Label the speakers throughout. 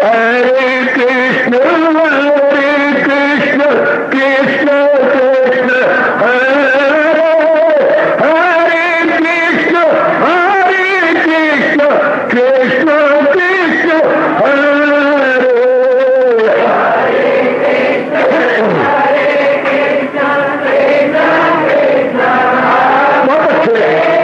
Speaker 1: हरे कृष्ण कृष्ण कृष्ण हरे हरे कृष्ण कृष्ण कृष्ण हरे बहुत अच्छे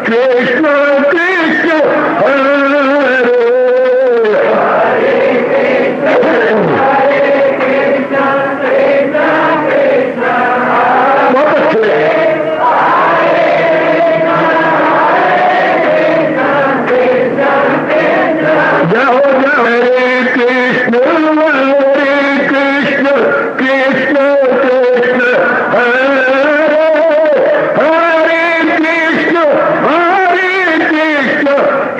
Speaker 1: कृष्ण कृष्ण हरे बहुत अच्छे जाओ जाओ हरे कृष्ण कृष्ण कृष्ण हरे हरे कृष्ण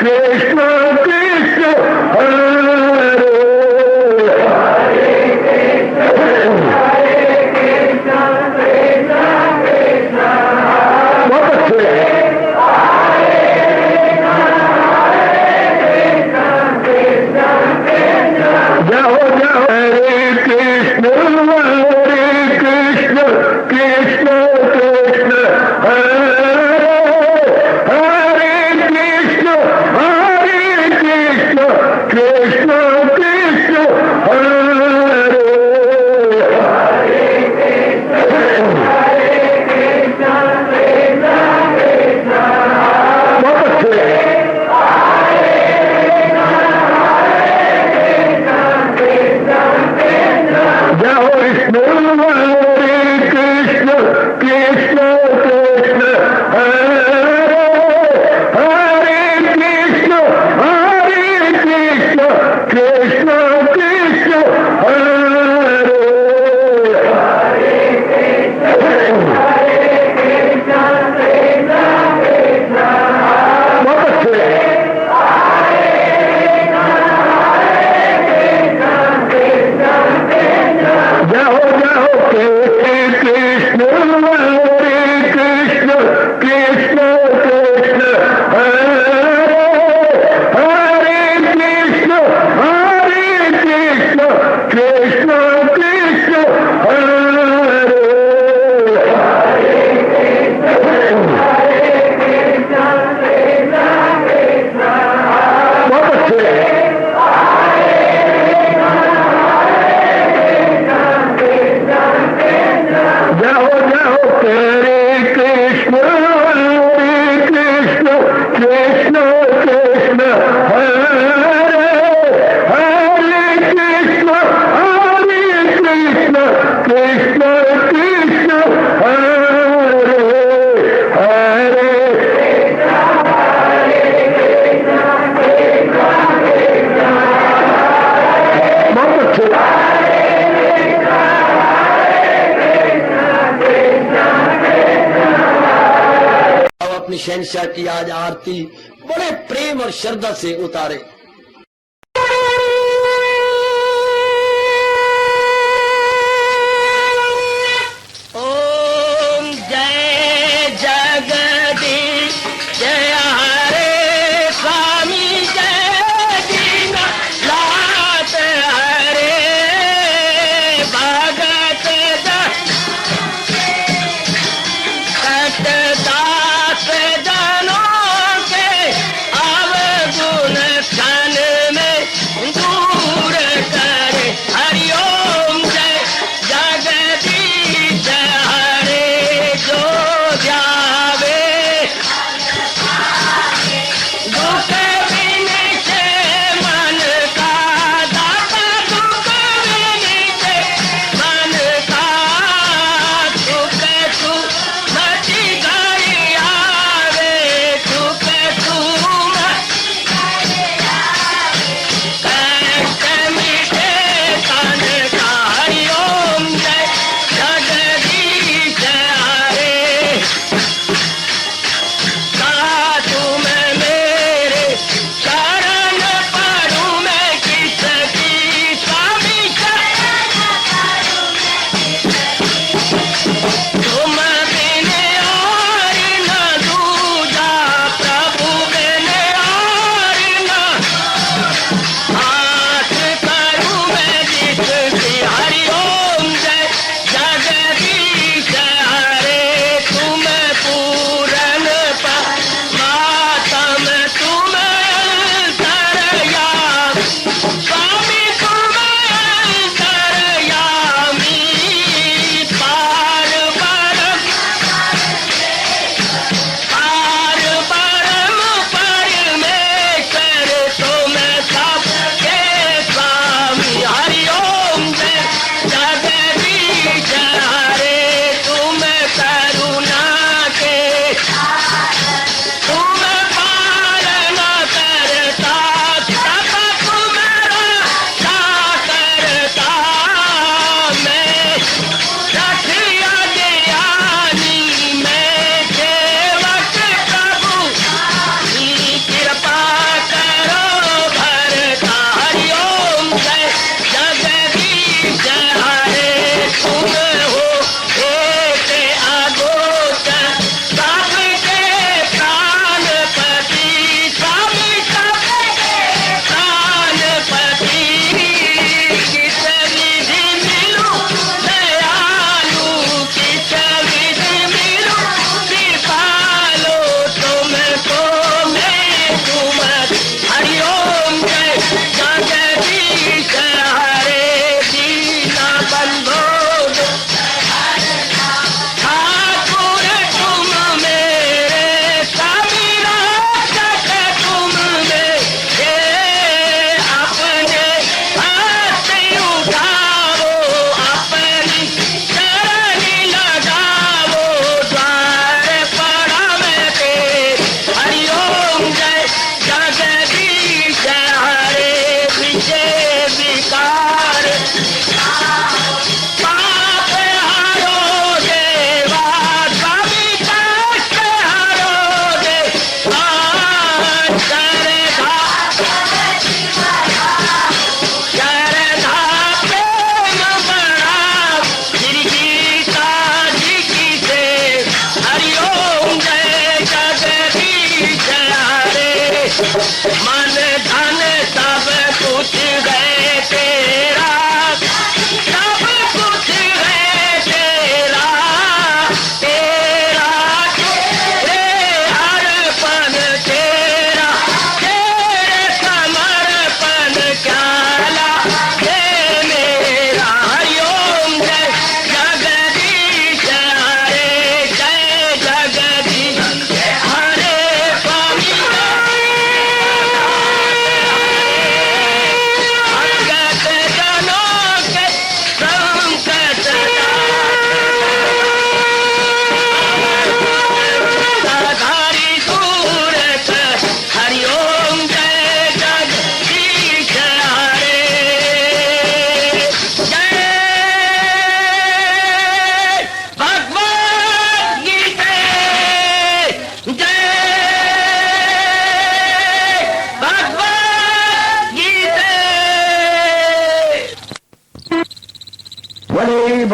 Speaker 1: कृष्ण कृष्ण हरे बहुत अच्छे जाओ जाओ हरे कृष्ण कृष्ण कृष्ण हरे हरे कृष्ण कृष्ण कृष्ण हरे बहुत अच्छे जाओ विष्णु हरे कृष्ण कृष्ण हरे हरे कृष्ण कृष्ण कृष्ण हरे बहुत अच्छे जाओ जाओ कृष्ण हरे कृष्ण कृष्ण हरे हरे कृष्ण कृष्ण कृष्ण हरे बहुत अच्छे जाओ जाओ हरे कृष्ण कृष्ण हरे हरे कृष्ण कृष्ण कृष्ण हरे हरे बहुत अच्छे
Speaker 2: अपनी शहनशाह की आज आरती बड़े प्रेम और श्रद्धा से उतारे। ओम जय जगदीश जय हरे स्वामी जय दीनानाथ हरे भगत दास जनों के अवगुण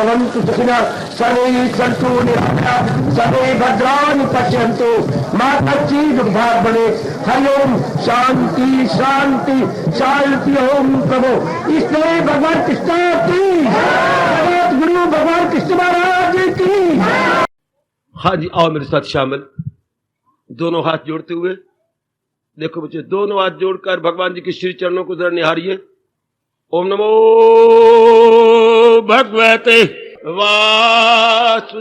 Speaker 1: भवन्तु सुखिनः सर्वे सन्तु निरामयाः सर्वे भद्राणि पश्यन्तु मा कश्चित् दुर्भाग् भवेत्। हरि ओम शांति शांति शांति। ओम प्रभु इसलिए भगवान कृष्ण की जगत गुरु भगवान कृष्ण महाराज की।
Speaker 2: हाँ जी, आओ मेरे साथ शामिल, दोनों हाथ जोड़ते हुए। देखो बच्चे, दोनों हाथ जोड़कर भगवान जी के श्री चरणों को जरा निहारिए। ओम नमो भगवते वासुदेव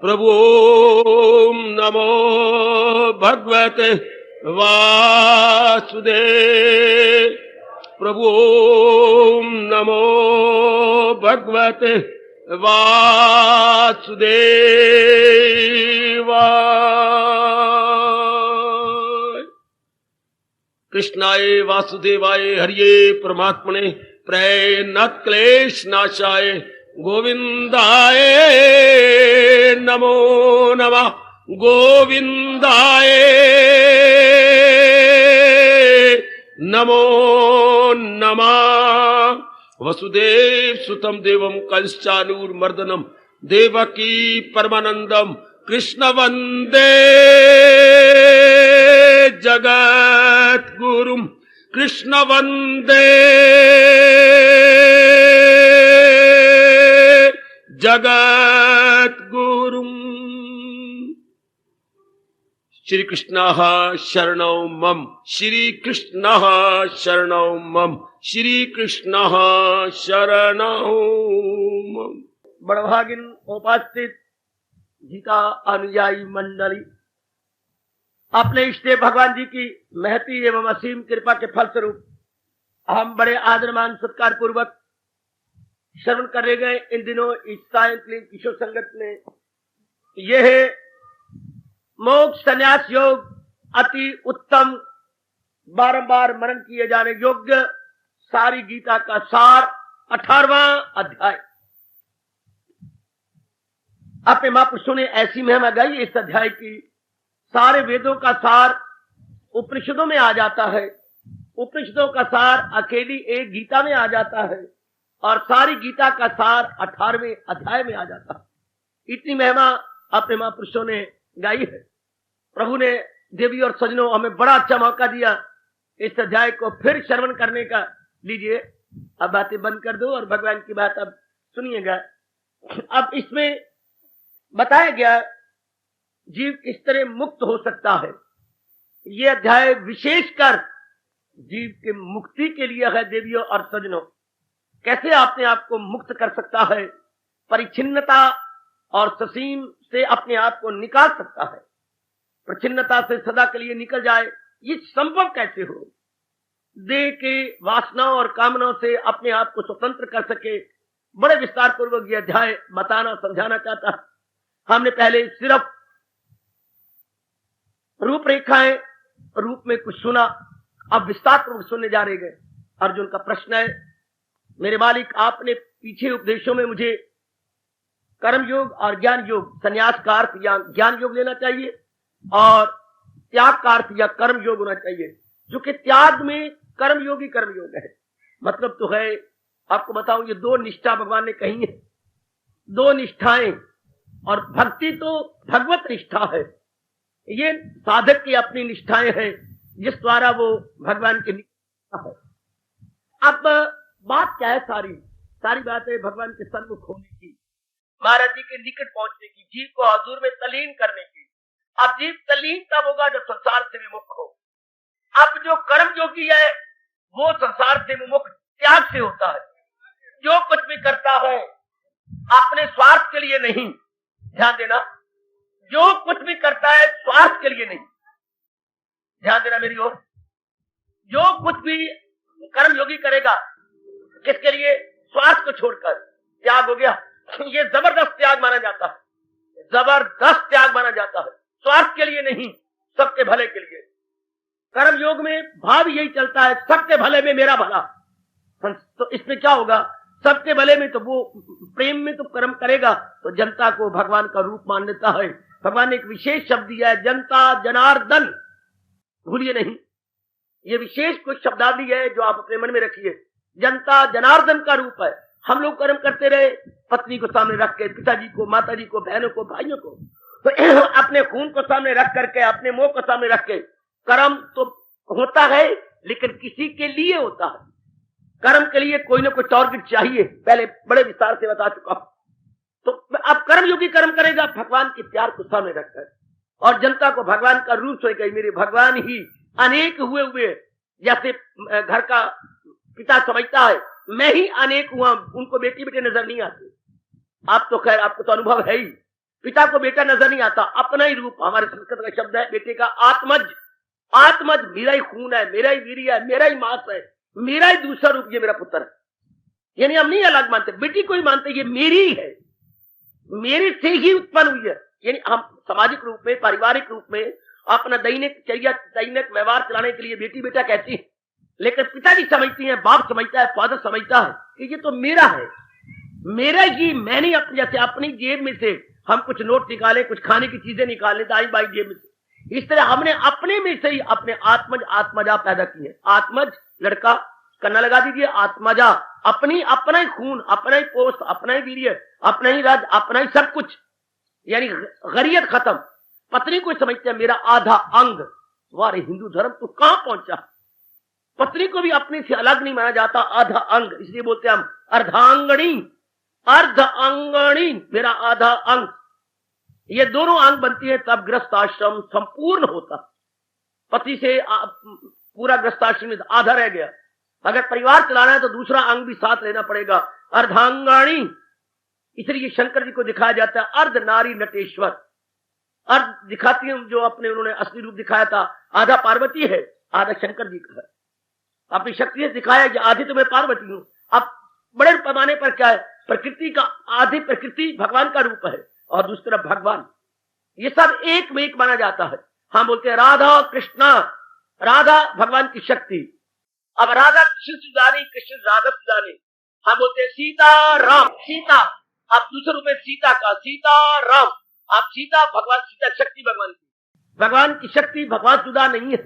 Speaker 2: प्रभु। ओम नमो भगवते वासुदेव प्रभु। ओम नमो भगवते वासुदेवाय। कृष्णाय वासुदेवाय हरिये परमात्मने प्रेरणात् क्लेश नाशाय गोविंदाय नमो नमः। गोविंदाय नमो नमः। वसुदेव सुतम देवम कंसचानूरमर्दनम देवकी परमानंदम कृष्ण वंदे जगत गुरुम। कृष्ण वंदे जगत गुरुम। श्री कृष्ण शरणौ मम। श्री कृष्ण शरणौ मम। श्री कृष्ण शरणौ मम। बड़भागिन उपस्थित गीता अनुयायी मंडली, अपने इष्ट भगवान जी की महती एवं असीम कृपा के फलस्वरूप हम बड़े आदरमान सत्कार पूर्वक श्रवण करे गए इन दिनों इस सायंकालीन किशोर संगत में यह मोक्ष संन्यास योग अति उत्तम बारंबार मनन किए जाने योग्य सारी गीता का सार 18वां अध्याय। अपने महापुरुषों ने ऐसी महिमा गाई इस अध्याय की। सारे वेदों का सार उपनिषदों में आ जाता है, उपनिषदों का सार अकेली एक गीता में आ जाता है और सारी गीता का सार 18वें अध्याय में आ जाता है। इतनी महिमा अपने महापुरुषों ने गाई है। प्रभु ने देवी और सजनों हमें बड़ा अच्छा मौका दिया इस अध्याय को फिर श्रवण करने का। लीजिए, अब बातें बंद कर दो और भगवान की बात अब सुनिएगा। अब इसमें बताया गया जीव किस तरह मुक्त हो सकता है। यह अध्याय विशेषकर जीव के मुक्ति के लिए है। देवियों और सजनों, कैसे अपने आप को मुक्त कर सकता है, परिच्छिन्नता और ससीम से अपने आप को निकाल सकता है, प्रच्छिन्नता से सदा के लिए निकल जाए, ये संभव कैसे हो। देह के वासनाओं और कामनाओं से अपने आप को स्वतंत्र कर सके, बड़े विस्तार पूर्वक यह अध्याय बताना समझाना चाहता। हमने पहले सिर्फ रूपरेखाएं रूप में कुछ सुना, अब विस्तार पूर्वक सुनने जा रहे गए। अर्जुन का प्रश्न है, मेरे मालिक आपने पीछे उपदेशों में मुझे कर्म योग और ज्ञान योग, संन्यास का अर्थ या ज्ञान योग लेना चाहिए और त्याग का अर्थ या कर्म योग होना चाहिए, जो कि त्याग में कर्म योगी कर्म योग है। मतलब तो है, आपको बताऊं, ये दो निष्ठा भगवान ने कही है, दो निष्ठाएं, और भक्ति तो भगवत निष्ठा है। ये साधक की अपनी निष्ठाएं हैं जिस द्वारा वो भगवान की निष्ठा है। अब बात क्या है, सारी बात है भगवान के सन्मुख होने की, महाराज जी के निकट पहुंचने की, जीव को हजूर में तलीन करने की। अब जीव तलीन तब होगा जब संसार से विमुख हो। अब जो कर्म योगी है वो संसार से विमुख त्याग से होता है। जो कुछ भी करता है अपने स्वार्थ के लिए नहीं, ध्यान देना, जो कुछ भी करता है स्वार्थ के लिए नहीं, ध्यान देना मेरी ओर। जो कुछ भी कर्म योगी करेगा किसके लिए, स्वार्थ को छोड़कर, त्याग हो गया। ये जबरदस्त त्याग माना जाता है, जबरदस्त त्याग माना जाता है, स्वार्थ के लिए नहीं, सबके भले के लिए। कर्म योग में भाव यही चलता है, सबके भले में मेरा भला। तो इसमें क्या होगा, सबके भले में तो वो प्रेम में तो कर्म करेगा तो जनता को भगवान का रूप मान लेता है। भगवान ने एक विशेष शब्द दिया है, जनता जनार्दन, भूलिए नहीं। ये विशेष कुछ शब्दावली है जो आप अपने मन में रखिए। जनता जनार्दन का रूप है, हम लोग कर्म करते रहे, पत्नी को सामने रख के, पिताजी को, माताजी को, बहनों को, भाइयों को, तो अपने खून को सामने रख करके, अपने मोह को सामने रख के, कर्म तो होता है लेकिन किसी के लिए होता है। कर्म के लिए कोई ना कोई टारगेट चाहिए, पहले बड़े विस्तार से बता चुका हूं। तो अब कर्मयोगी कर्म करेगा भगवान के प्यार को सामने रखकर, और जनता को भगवान का रूप सोचेगा, मेरे भगवान ही अनेक हुए, जैसे घर का पिता समझता है मैं ही अनेक हुआ, उनको बेटी बेटे नजर नहीं आते। आप तो खैर, आपको तो अनुभव है ही, पिता को बेटा नजर नहीं आता, अपना ही रूप, हमारे संस्कृत का शब्द है बेटे का आत्मज। आत्मज मेरा ही खून है, मेरा ही वीर्य है, मेरा ही मांस है, मेरा ही दूसरा रूप, ये मेरा पुत्र है। यानी हम नहीं अलग मानते, बेटी को ही मानते, ये मेरी ही है, मेरे से ही उत्पन्न हुई है। यानी हम सामाजिक रूप में, पारिवारिक रूप में अपना दैनिक चर्या, दैनिक व्यवहार चलाने के लिए बेटी बेटा कहती है, लेकिन पिताजी समझती है, बाप समझता है, फादर समझता है कि ये तो मेरा है, मेरा ही, मैंने अपनी, जैसे अपनी जेब में से हम कुछ नोट निकाले, कुछ खाने की चीजें निकाले दाई बाई जेब में से, इस तरह हमने अपने में से ही अपने आत्मज आत्मजा पैदा किए। आत्मज लड़का, कन्ना लगा दीजिए, आत्मजा अपनी, अपना ही खून, अपना ही पोस्ट, अपना ही वीर्य, अपना ही राज, अपना ही सब कुछ, यानी गरीयत खत्म। पत्नी को समझते हैं मेरा आधा अंग। वारे हिंदू धर्म तो कहां पहुंचा, पत्नी को भी अपने से अलग नहीं माना जाता, आधा अंग, इसलिए बोलते हैं हम अर्धांगणी, अर्ध अंगणी, मेरा आधा अंग। ये दोनों अंग बनती है तब गृहस्थाश्रम संपूर्ण होता। पति से पूरा गृहस्थाश्रम में आधा रह गया, अगर परिवार चलाना है तो दूसरा अंग भी साथ लेना पड़ेगा, अर्धांगणी। इसलिए शंकर जी को दिखाया जाता है अर्ध नारी नटेश्वर। अर्ध दिखाती है जो अपने उन्होंने असली रूप दिखाया था, आधा पार्वती है, आधा शंकर जी का है। अपनी शक्ति से दिखाया कि आधी तो मैं पार्वती हूं। अब बड़े पैमाने पर क्या है, प्रकृति का, आधी प्रकृति भगवान का रूप है और दूसरी तरफ भगवान, ये सब एक में एक माना जाता है। हम बोलते हैं राधा कृष्णा, राधा भगवान की शक्ति। अब राधा कृष्ण सुजानी, कृष्ण राधा सुजानी। हम बोलते हैं सीता राम, सीता, आप दूसरे रूप में सीता का, सीता राम, आप सीता भगवान, सीता शक्ति भगवान की, भगवान की शक्ति भगवान जुदा नहीं है,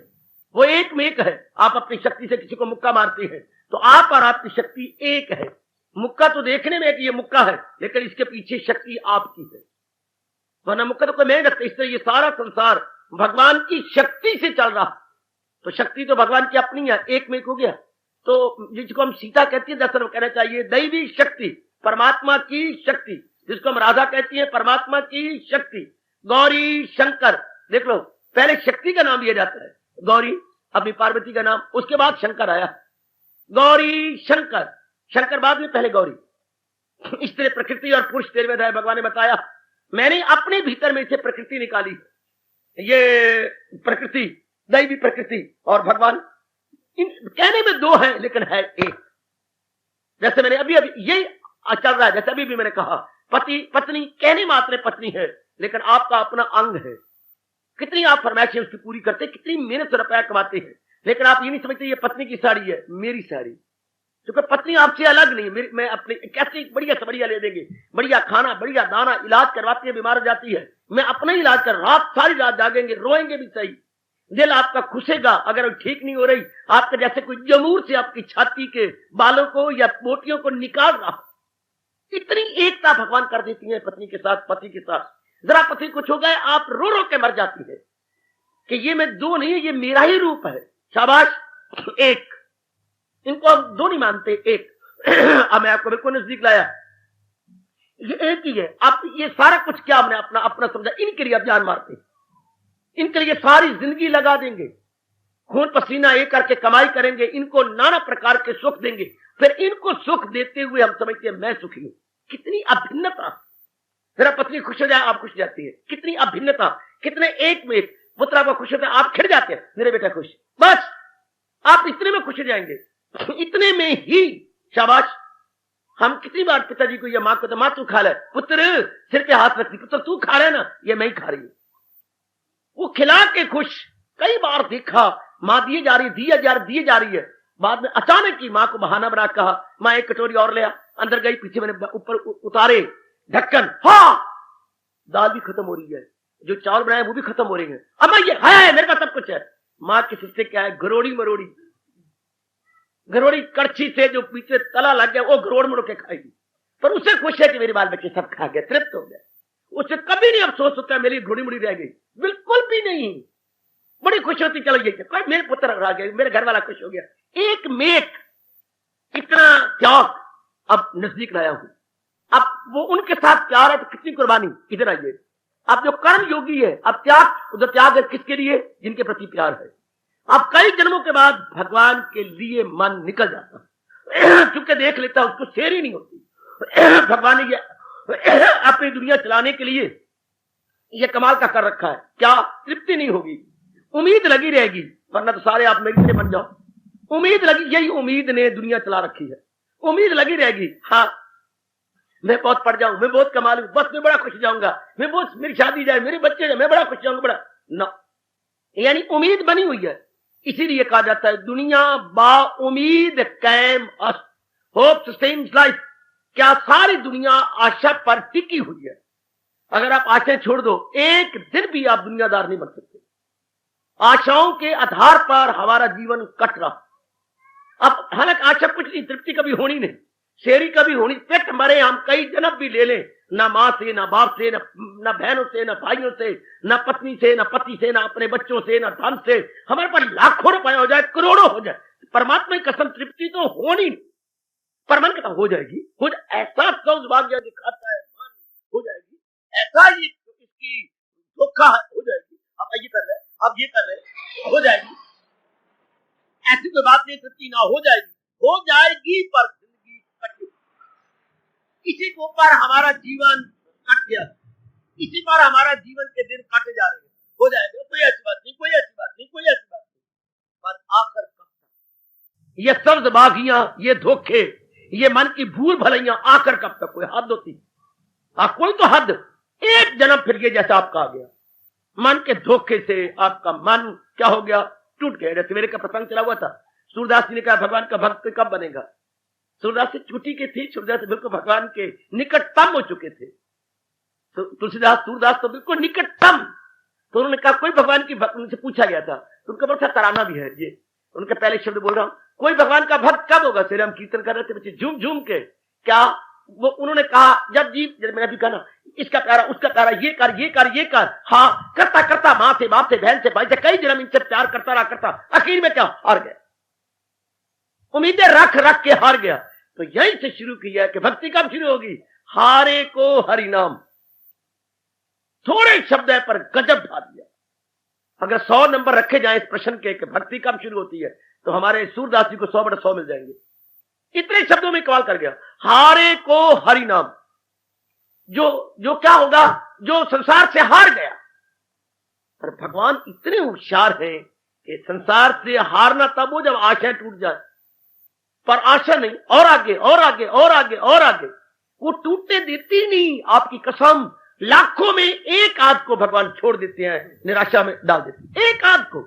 Speaker 2: वो एक में एक है। आप अपनी शक्ति से किसी को मुक्का मारते हैं तो आप और आपकी शक्ति एक है। मुक्का तो देखने में कि ये मुक्का है, लेकिन इसके पीछे शक्ति आपकी है, वरना मुक्का तो कोई नहीं रखते। इसलिए ये सारा संसार भगवान की शक्ति से चल रहा, तो शक्ति तो भगवान की अपनी है, एक में एक हो गया। तो जिसको हम सीता कहती है, दरअसल कहना चाहिए दैवी शक्ति, परमात्मा की शक्ति, जिसको हम राधा कहती है, परमात्मा की शक्ति। गौरी शंकर, देख लो, पहले शक्ति का नाम लिया जाता है, गौरी अपनी पार्वती का नाम, उसके बाद शंकर आया, गौरी शंकर, शंकर बाद में, पहले गौरी। इस तरह प्रकृति और पुरुष 13वें अध्याय भगवान ने बताया, मैंने अपने भीतर में से प्रकृति निकाली। ये प्रकृति, दैवी प्रकृति और भगवान, इन कहने में दो है लेकिन है एक। जैसे मैंने अभी ये चल रहा है, जैसे अभी भी मैंने कहा, पति पत्नी कहने मात्र पत्नी है, लेकिन आपका अपना अंग है। कितनी आप फरमाइशें उसकी पूरी करते, कितनी मेहनत से रुपया कमाते हैं, लेकिन आप ये नहीं समझते ये पत्नी की साड़ी है, मेरी साड़ी। क्योंकि पत्नी आपसे अलग नहीं, मैं अपने कैसे बढ़िया से बढ़िया ले देंगे, बढ़िया खाना, बढ़िया दाना, इलाज करवाती है, बीमार हो जाती है, मैं अपना ही इलाज कर, रात सारी रात जागेंगे, रोएंगे भी सही, दिल आपका खुशेगा अगर ठीक नहीं हो रही, आपके जैसे कोई जमूर से आपकी छाती के बालों को या मोतियों को निकाल रहा। इतनी एकता भगवान कर देती है पत्नी के साथ, पति के साथ। जरा पति कुछ हो गए, आप रो रो के मर जाती है कि ये मैं दो नहीं है, ये मेरा ही रूप है। शाबाश, एक। इनको हम दो नहीं मानते, एक। अब मैं आपको बिल्कुल नजदीक लाया, ये एक ही है। अब ये सारा कुछ क्या हमने अपना अपना समझा, इनके लिए अब जान मारते, इनके लिए सारी जिंदगी लगा देंगे, खून पसीना एक करके कमाई करेंगे, इनको नाना प्रकार के सुख देंगे, फिर इनको सुख देते हुए हम समझते हैं मैं सुखी हूं। कितनी अभिन्नता। जरा पत्नी खुश हो जाए, आप खुश जाती है, कितनी अभिन्नता, कितने एक में एक। पुत्र आपको खुश होता है, आप खिड़ जाते हैं, मेरे बेटा खुश, बस आप इतने में खुश हो जाएंगे, इतने में ही। शाबाश। हम कितनी बार पिताजी को या मां को, तो मां तू खा ले, पुत्र सिर पे हाथ रखती, पुत्र तू खा रहा है ना, ये मैं ही खा रही हूं, वो खिला के खुश। कई बार देखा मां दिए जा रही, दिए जा रही है, बाद में अचानक ही मां को बहाना बना कहा, मां एक कटोरी और ले आ, अंदर गई, पीछे मैंने ऊपर उतारे ढक्कन, हाँ दाल भी खत्म हो रही है, जो चावल बनाए वो भी खत्म हो रही है, अब ये है मेरे पास सब कुछ है। मां के सिर से क्या है, गरोड़ी मरोड़ी, गरोड़ी कड़छी से जो पीछे तला लग गया वो गरोड़ मुड़ के खाएगी, पर उसे खुश है कि मेरे बाल बच्चे सब खा गए, तृप्त हो गए। उसे कभी नहीं अफसोस होता है मेरी घोड़ी मुड़ी रह गई, बिल्कुल भी नहीं। बड़ी खुश होती चल गई, मेरे पुत्र रह गए, मेरे घर वाला खुश हो गया। एक मेक इतना त्याग अब नजदीक लाया हूं, अब वो उनके साथ प्यार है तो कितनी कुर्बानी। इधर आइए, अब जो कर्म योगी है, अब त्याग, उधर त्याग है किसके लिए? जिनके प्रति प्यार है। अब कई जन्मों के बाद भगवान के लिए मन निकल जाता है, चुपके देख लेता है, उसको शेर ही नहीं होती। भगवान ने ये अपनी दुनिया चलाने के लिए ये कमाल का कर रखा है, क्या तृप्ति नहीं होगी, उम्मीद लगी रहेगी, वरना तो सारे आप मेरे से बन जाओ। उम्मीद लगी, यही उम्मीद ने दुनिया चला रखी है, उम्मीद लगी रहेगी। हाँ मैं बहुत पढ़ जाऊं, मैं बहुत कमा लूं, बस मैं बड़ा खुश जाऊंगा, मैं बहुत, मेरी शादी जाए, मेरे बच्चे जाए, मैं बड़ा खुश जाऊंगा, बड़ा ना, यानी उम्मीद बनी हुई है। इसीलिए कहा जाता है दुनिया बा उम्मीद कैम अस्त, होप सस्टेन्स लाइफ। क्या सारी दुनिया आशा पर टिकी हुई है? अगर आप आशाएं छोड़ दो, एक दिन भी आप दुनियादार नहीं बन सकते। आशाओं के आधार पर हमारा जीवन कट रहा। अब हालांकि आशा कुछ नहीं, तृप्ति कभी होनी नहीं, शेरी कभी होनी, पेट मरे हम कई जन्म भी ले लें, ना माँ से, ना बाप से, ना बहनों से, ना भाइयों से, ना पत्नी से, ना पति से, ना अपने बच्चों से, ना धन से, हमारे पास लाखों रुपए हो जाए, करोड़ों हो जाए, परमात्मा की कसम तृप्ति तो होनी नहीं। पर मन कहता हो जाएगी, हो ऐसा सौभाग्य दिखाता है मन, हो जाएगी, ऐसा ही इसकी धोखा है, हो जाएगी, अब ये कर रहे, अब ये कर रहे, हो जाएगी, ऐसी कोई बात नहीं, तृप्ति ना हो जाएगी पर जिंदगी कट, इसी के ऊपर हमारा जीवन कट गया, इसी पर हमारा जीवन के दिन काटे जा रहे हैं। हो जाएगा, कोई ऐसी बात नहीं, कोई ऐसी बात नहीं, कोई ऐसी बात नहीं, पर आखिर कब तक ये सब्ज बागियां, ये धोखे, ये मन की भूल भलाइयां, आखिर कब तक? कोई हद होती? कोई तो हद। एक जन्म फिर गया जैसा आपका आ गया, मन के धोखे से आपका मन क्या हो गया? टूट गया। सवेरे का प्रसंग चला हुआ था, सूरदास जी ने कहा भगवान का भक्त कब बनेगा? सूरदास से छुट्टी के थी, सूरदास बिल्कुल भगवान के निकटतम हो चुके थे। तुलसीदास सूरदास तो बिल्कुल निकटतम। तो उन्होंने कहा कोई भगवान की भक्त, उनसे पूछा गया था, तो उनका बड़ा तराना भी है ये, उनके पहले शब्द बोल रहा हूं, कोई भगवान का भक्त कब होगा? फिर हम कीर्तन कर रहे थे बच्चे झूम झूम के, क्या वो उन्होंने कहा जब मैंने भी कहा ना, इसका प्यारा, उसका प्यारा, ये कर, ये कर, ये कर, हाँ करता करता माँ से, बाप से, बहन से, भाई से, कई जन्म इनसे प्यार करता रहा, करता आखिर में क्या हार गया, उम्मीदें रख रख के हार गया। तो यहीं से शुरू किया कि भक्ति कब शुरू होगी? हारे को हरि नाम। थोड़े शब्द है पर गजब ढा दिया। अगर 100 नंबर रखे जाए इस प्रश्न के कि भक्ति कब शुरू होती है, तो हमारे सूरदास जी को 100/100 मिल जाएंगे। इतने शब्दों में कमाल कर गया, हारे को हरि नाम। जो क्या होगा? जो संसार से हार गया। पर भगवान इतने होशियार हैं कि संसार से हारना तब हो जब आशा टूट जाए, पर आशा नहीं, और आगे और आगे और आगे और आगे, वो टूटने देती नहीं। आपकी कसम, लाखों में एक आध को भगवान छोड़ देते हैं, निराशा में डाल देते हैं, एक आध को,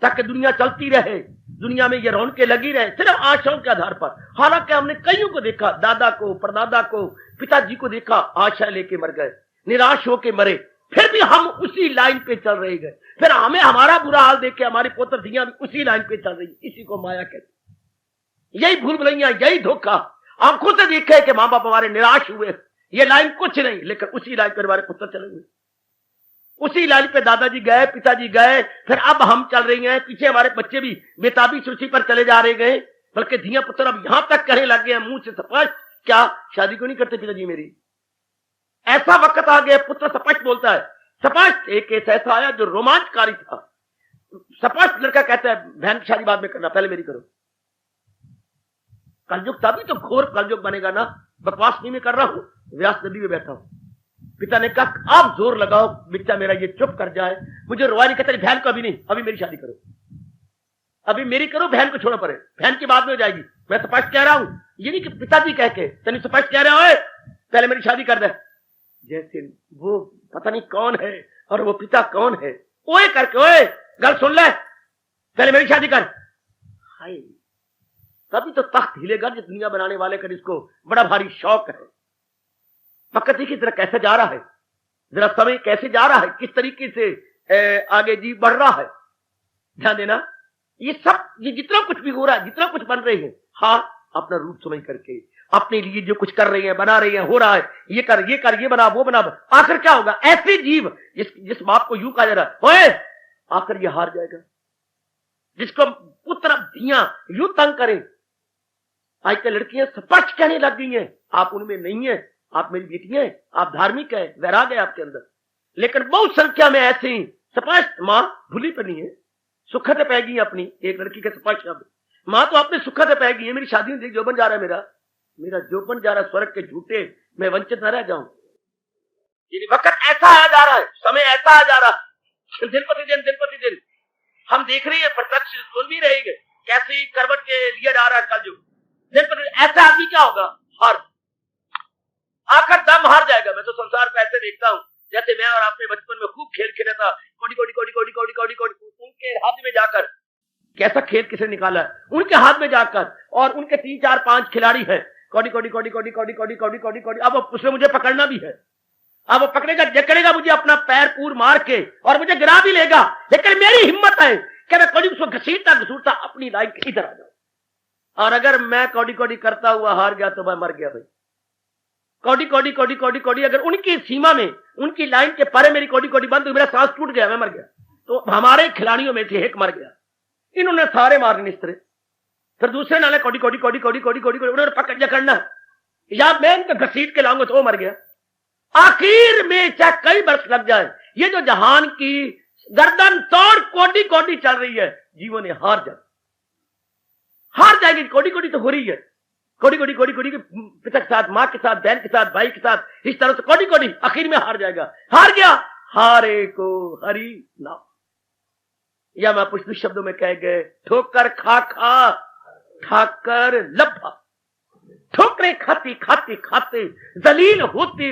Speaker 2: ताकि दुनिया चलती रहे, दुनिया में ये रौनकें लगी रहे, सिर्फ आशाओं के आधार पर। हालांकि हमने कईयों को देखा, दादा को, परदादा को, पिताजी को देखा, आशा लेके मर गए, निराश होके मरे, फिर भी हम उसी लाइन पे चल रहे गए। फिर हमें हमारा बुरा हाल देख के हमारी पोतर धियां भी उसी लाइन पे चल रही। इसी को माया कहते, यही भूल भुलैया, यही धोखा। आंखों से देखे कि मां बाप हमारे निराश हुए, ये लाइन कुछ नहीं, लेकिन उसी लाइन पर हमारे पुत्र चले हुए, उसी लाइन पे दादाजी गए, पिताजी गए, फिर अब हम चल रही हैं, पीछे हमारे बच्चे भी बेताबी सूची पर चले जा रहे गए, बल्कि धिया पुत्र अब यहां तक कहने लग गए मुंह से स्पष्ट, क्या शादी क्यों नहीं करते पिताजी मेरी? ऐसा वक्त आ गया, पुत्र स्पष्ट बोलता है, स्पष्ट। एक केस ऐसा आया जो रोमांचकारी था, स्पष्ट लड़का कहता है बहन की शादी बाद में करना, पहले मेरी करो। कलयुग तभी तो घोर कलयुग बनेगा ना, बकवास नहीं मैं कर रहा हूं, व्यास नदी में बैठा हूं। पिता ने कहा आप जोर लगाओ बच्चा मेरा ये चुप कर जाए, मुझे रोआ नहीं, कहता बहन को अभी नहीं, अभी मेरी शादी करो, अभी मेरी करो, बहन को छोड़ो पड़े, बहन की बाद में हो जाएगी। मैं स्पष्ट कह रहा हूं, ये नहीं कि पिताजी कह के तनी स्पष्ट कह रहे हो पहले मेरी शादी कर दे। जैसे वो पता नहीं कौन है और वो पिता कौन है, ओए करके, ओए गल सुन ले, पहले मेरी शादी कर। हाय, तभी तो तख्त हिलेगा जिस दुनिया बनाने वाले का इसको बड़ा भारी शौक है। वक्त देखिए जरा कैसे जा रहा है, जरा समय कैसे जा रहा है, किस तरीके से आगे जी बढ़ रहा है। ध्यान देना, ये सब, ये जितना कुछ भी हो रहा है, जितना कुछ बन रहे हैं, हाँ अपना रूप समझ करके अपने लिए जो कुछ कर रहे हैं, बना रहे हैं, हो रहा है, ये कर, ये बना, वो बना, आखिर क्या होगा? ऐसे जीव जिस बाप को यूं कहा जा रहा है, आखिर ये हार जाएगा। जिसको पुत्र धियां यूं तंग करें, आजकल लड़कियां स्पष्ट कहने लग गई हैं, आप उनमें नहीं है, आप मेरी बेटियां हैं, आप धार्मिक है, वैराग है आपके अंदर। लेकिन बहुत संख्या में ऐसे ही स्पष्ट मां भूली पर नहीं है, सुखद पै गई अपनी एक लड़की के स्पष्ट शब्द, मां तो अपने सुखद पै गई है, मेरी शादी में जोबन जा रहा है, मेरा जोबन जा रहा है, स्वर्ग के झूठे, मैं वंचित न रह जाऊं। ये वक्त ऐसा आ जा रहा है, समय ऐसा आ जा रहा है, दिन प्रतिदिन हम देख रहे हैं, प्रत्यक्ष सुन भी रहेंगे कैसे करवट के लिए जा रहा है कल। दिन प्रतिदिन ऐसा आदमी क्या होगा? हार, आखिर दम हार जाएगा। मैं तो संसार को ऐसे देखता हूं जैसे मैं और आपने बचपन में खूब खेल खेला था, कोडी उनके हाथ में जाकर, कैसा खेल किसे निकाला है, उनके हाथ में जाकर, और उनके 3 4 5 खिलाड़ी हैं, कोडी, अब उसने मुझे पकड़ना भी है, अब वो जकड़ेगा मुझे अपना पैर पूर मार के और मुझे गिरा भी लेगा, लेकिन मेरी हिम्मत है कि मैं कोडी उसको घसीटता अपनी लाइन के इधर आ जाऊं। और अगर मैं कोडी करता हुआ हार गया तो मैं मर गया भाई। कोडी अगर उनकी सीमा में, उनकी लाइन के परे मेरी कोडी बंद हुई, मेरा सांस टूट गया, मैं मर गया। तो हमारे खिलाड़ियों में से एक मर गया, इन्होंने सारे मारने निस्त्रे, फिर दूसरे नाले कोडी उन्होंने पकड़ जकड़ना, या मैं इनको घसीट के लाऊंगा तो वो मर गया। आखिर में चाहे कई वर्ष लग जाए, ये जो जहान की गर्दन तोड़ कोडी चल रही है, जीवन ने हार जाएगी। कोडी तो हो रही है, कोडी के पिता के साथ, मां के साथ, बहन के साथ, भाई के साथ, इस तरह से कोडी आखिर में हार जाएगा। हार गया, हारे को हरि नाम, या मैं कुछ शब्दों में कह गए, ठोकर खा ठाकर लब्बा, ठोकरे खाते जलील होते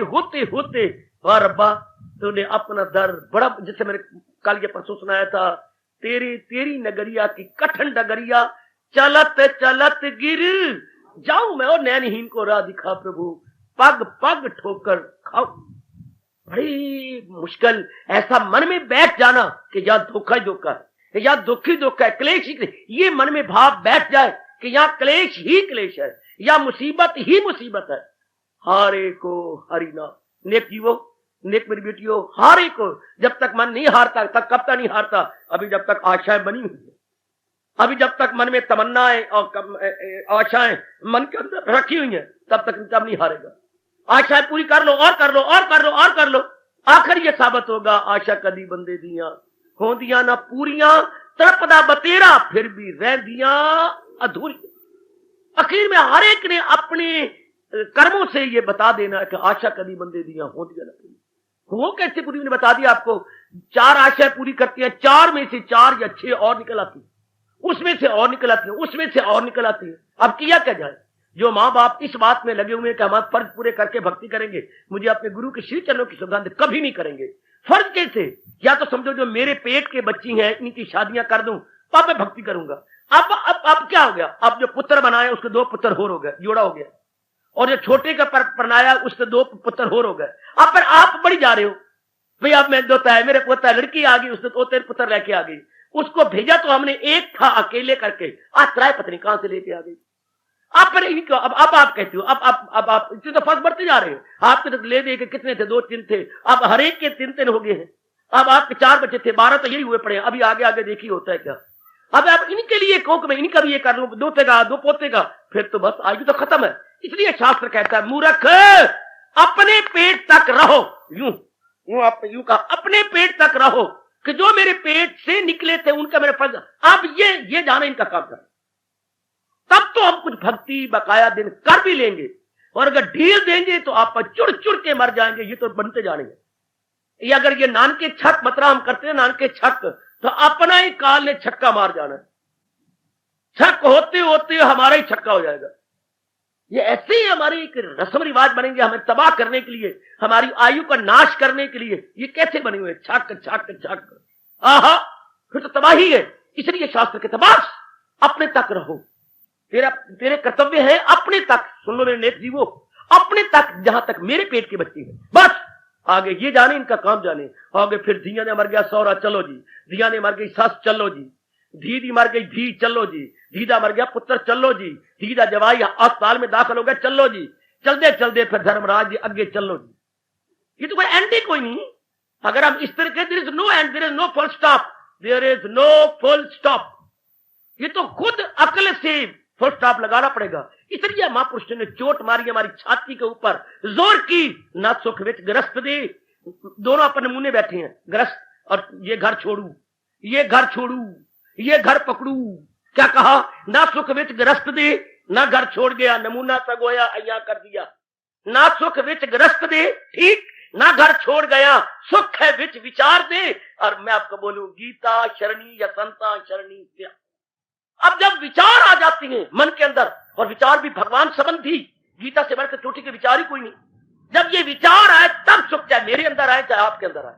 Speaker 2: और रब्बा तूने अपना दर बड़ा, जिससे मैंने कल ये परसों सुनाया था, तेरी नगरिया की कठिन डगरिया, चलत गिर जाऊं मैं और नैनहीन को राह दिखा प्रभु, पग ठोकर खाओ। बड़ी मुश्किल ऐसा मन में बैठ जाना कि या धोखा है, या दुखी है, क्लेश ही, ये मन में भाव बैठ जाए कि यहाँ क्लेश ही क्लेश है, या मुसीबत ही मुसीबत है। हारे को हरि नाम, नेक जीवो, नेक मेरी बेटियों, हारे को जब तक मन नहीं हारता, तब कब तक नहीं हारता? अभी जब तक आशाएं बनी हुई है, अभी जब तक मन में तमन्नाएं और आशाएं मन के अंदर रखी हुई हैं, तब नहीं हारेगा। आशाएं पूरी कर लो और कर लो, आखिर ये साबित होगा, आशा कदी बंदे दिया हो दिया ना पूरियां, तड़पदा बतेरा फिर भी रह दिया अधूरी। आखिर में हर एक ने अपने कर्मों से ये बता देना कि आशा कदी बंदे दिया हो दिया ना पूरी। वो कैसे पूरी? ने बता दिया आपको, 4 आशाएं पूरी करती है, 4 में से 4 या 6 और निकल आती, उसमें से और निकल आती है, उसमें से और निकल आती है। अब किया क्या जाए? जो माँ बाप इस बात में लगे हुए हैं कि हम फर्ज पूरे करके भक्ति करेंगे, मुझे अपने गुरु के श्री चरणों की सुगंध कभी नहीं करेंगे। फर्ज कैसे? या तो समझो जो मेरे पेट के बच्ची हैं इनकी शादियां कर दूं तब मैं भक्ति करूंगा। अब क्या हो गया? अब जो पुत्र बनाया उसके 2 पुत्र और हो गए, जोड़ा हो गया, और जो छोटे का परनाया उसके 2 पुत्र और हो गए। अब फिर आप बढ़ी जा रहे हो भाई, अब मैं दोता है, मेरे पोता लड़की आ गई, उसने 2 पुत्र लेके आ गई, उसको भेजा तो हमने, एक था अकेले करके, आज 3 पत्नी कहां से लेके आ गई। आप पर इनको अब आप कहते हो, अब आप इतने तो फर्ज बढ़ते जा रहे हैं। आपके तो ले दे के कितने थे? 2-3 थे, अब हर एक के 3-3 हो गए हैं। अब आपके 4 बच्चे थे, 12 तो यही हुए पड़े हैं। अभी आगे देखिए होता है क्या। अब आप इनके लिए कोक में इनका भी ये कर लूं, 2 पोते का, फिर तो बस आयु तो खत्म है। इसलिए शास्त्र कहता है, मूर्ख अपने पेट तक रहो, यूं कहा, अपने पेट तक रहो कि जो मेरे पेट से निकले थे उनका मेरे फर्ज। अब ये जाना इनका काम था, तब तो हम कुछ भक्ति बकाया दिन कर भी लेंगे। और अगर ढील देंगे तो आप चुड़ के मर जाएंगे। ये तो बनते जानेंगे। ये अगर ये नानके छक मतरा हम करते हैं, नानके छक, तो अपना ही काल ने छक्का मार जाना। छक होते होते हमारा ही छक्का हो जाएगा। ये ऐसे ही हमारे एक रस्म रिवाज बनेंगे, हमें तबाह करने के लिए, हमारी आयु का नाश करने के लिए। ये कैसे बने हुए? छक आहा, फिर तो तबाही है। इसलिए शास्त्र के तबाह, अपने तक रहो। तेरे कर्तव्य है अपने तक। सुन लो मेरे नेक जीवो, अपने तक, जहां तक मेरे पेट के बच्चे हैं, बस। आगे ये जाने, इनका काम जाने। आगे फिर धिया ने मर गया सौरा, चलो जी। धिया ने मर गई सास, चलो जी। दीदी मर गई, धी चलो जी, दीदा मर गया पुत्र चलो जी, दीदा जवाई अस्पताल में दाखिल हो गया चलो जी, चलते चलते फिर धर्मराज जी अगे चलो जी। ये तो कोई एंड ही कोई नहीं। अगर हम इस तरह के there is no end, there is no full stop, there is no full stop. ये तो खुद अकल से फुल स्टॉप लगाना पड़ेगा। इसलिए महापुरुष ने चोट मारी हमारी छाती के ऊपर, जोर की, ना सुख विच ग्रस्त दे। दोनों अपने मुंह में बैठे हैं, ग्रस्त और ये घर छोड़ू, ये घर छोड़ू, ये घर पकड़ू। क्या कहा? ना सुख विच ग्रस्त दे, ना घर छोड़ गया, नमूना सगोया अया कर दिया। ना सुख विच ग्रस्त दे, ठीक, ना घर छोड़ गया, सुख है विच विचार दे। और मैं आपको बोलूं, गीता शरणी या संता शरणी क्या। अब जब विचार आ जाती हैं मन के अंदर, और विचार भी भगवान संबंधी, गीता से बढ़कर चोटी के विचार ही कोई नहीं। जब ये विचार आए तब सुख, चाहे मेरे अंदर आए चाहे आपके अंदर आए।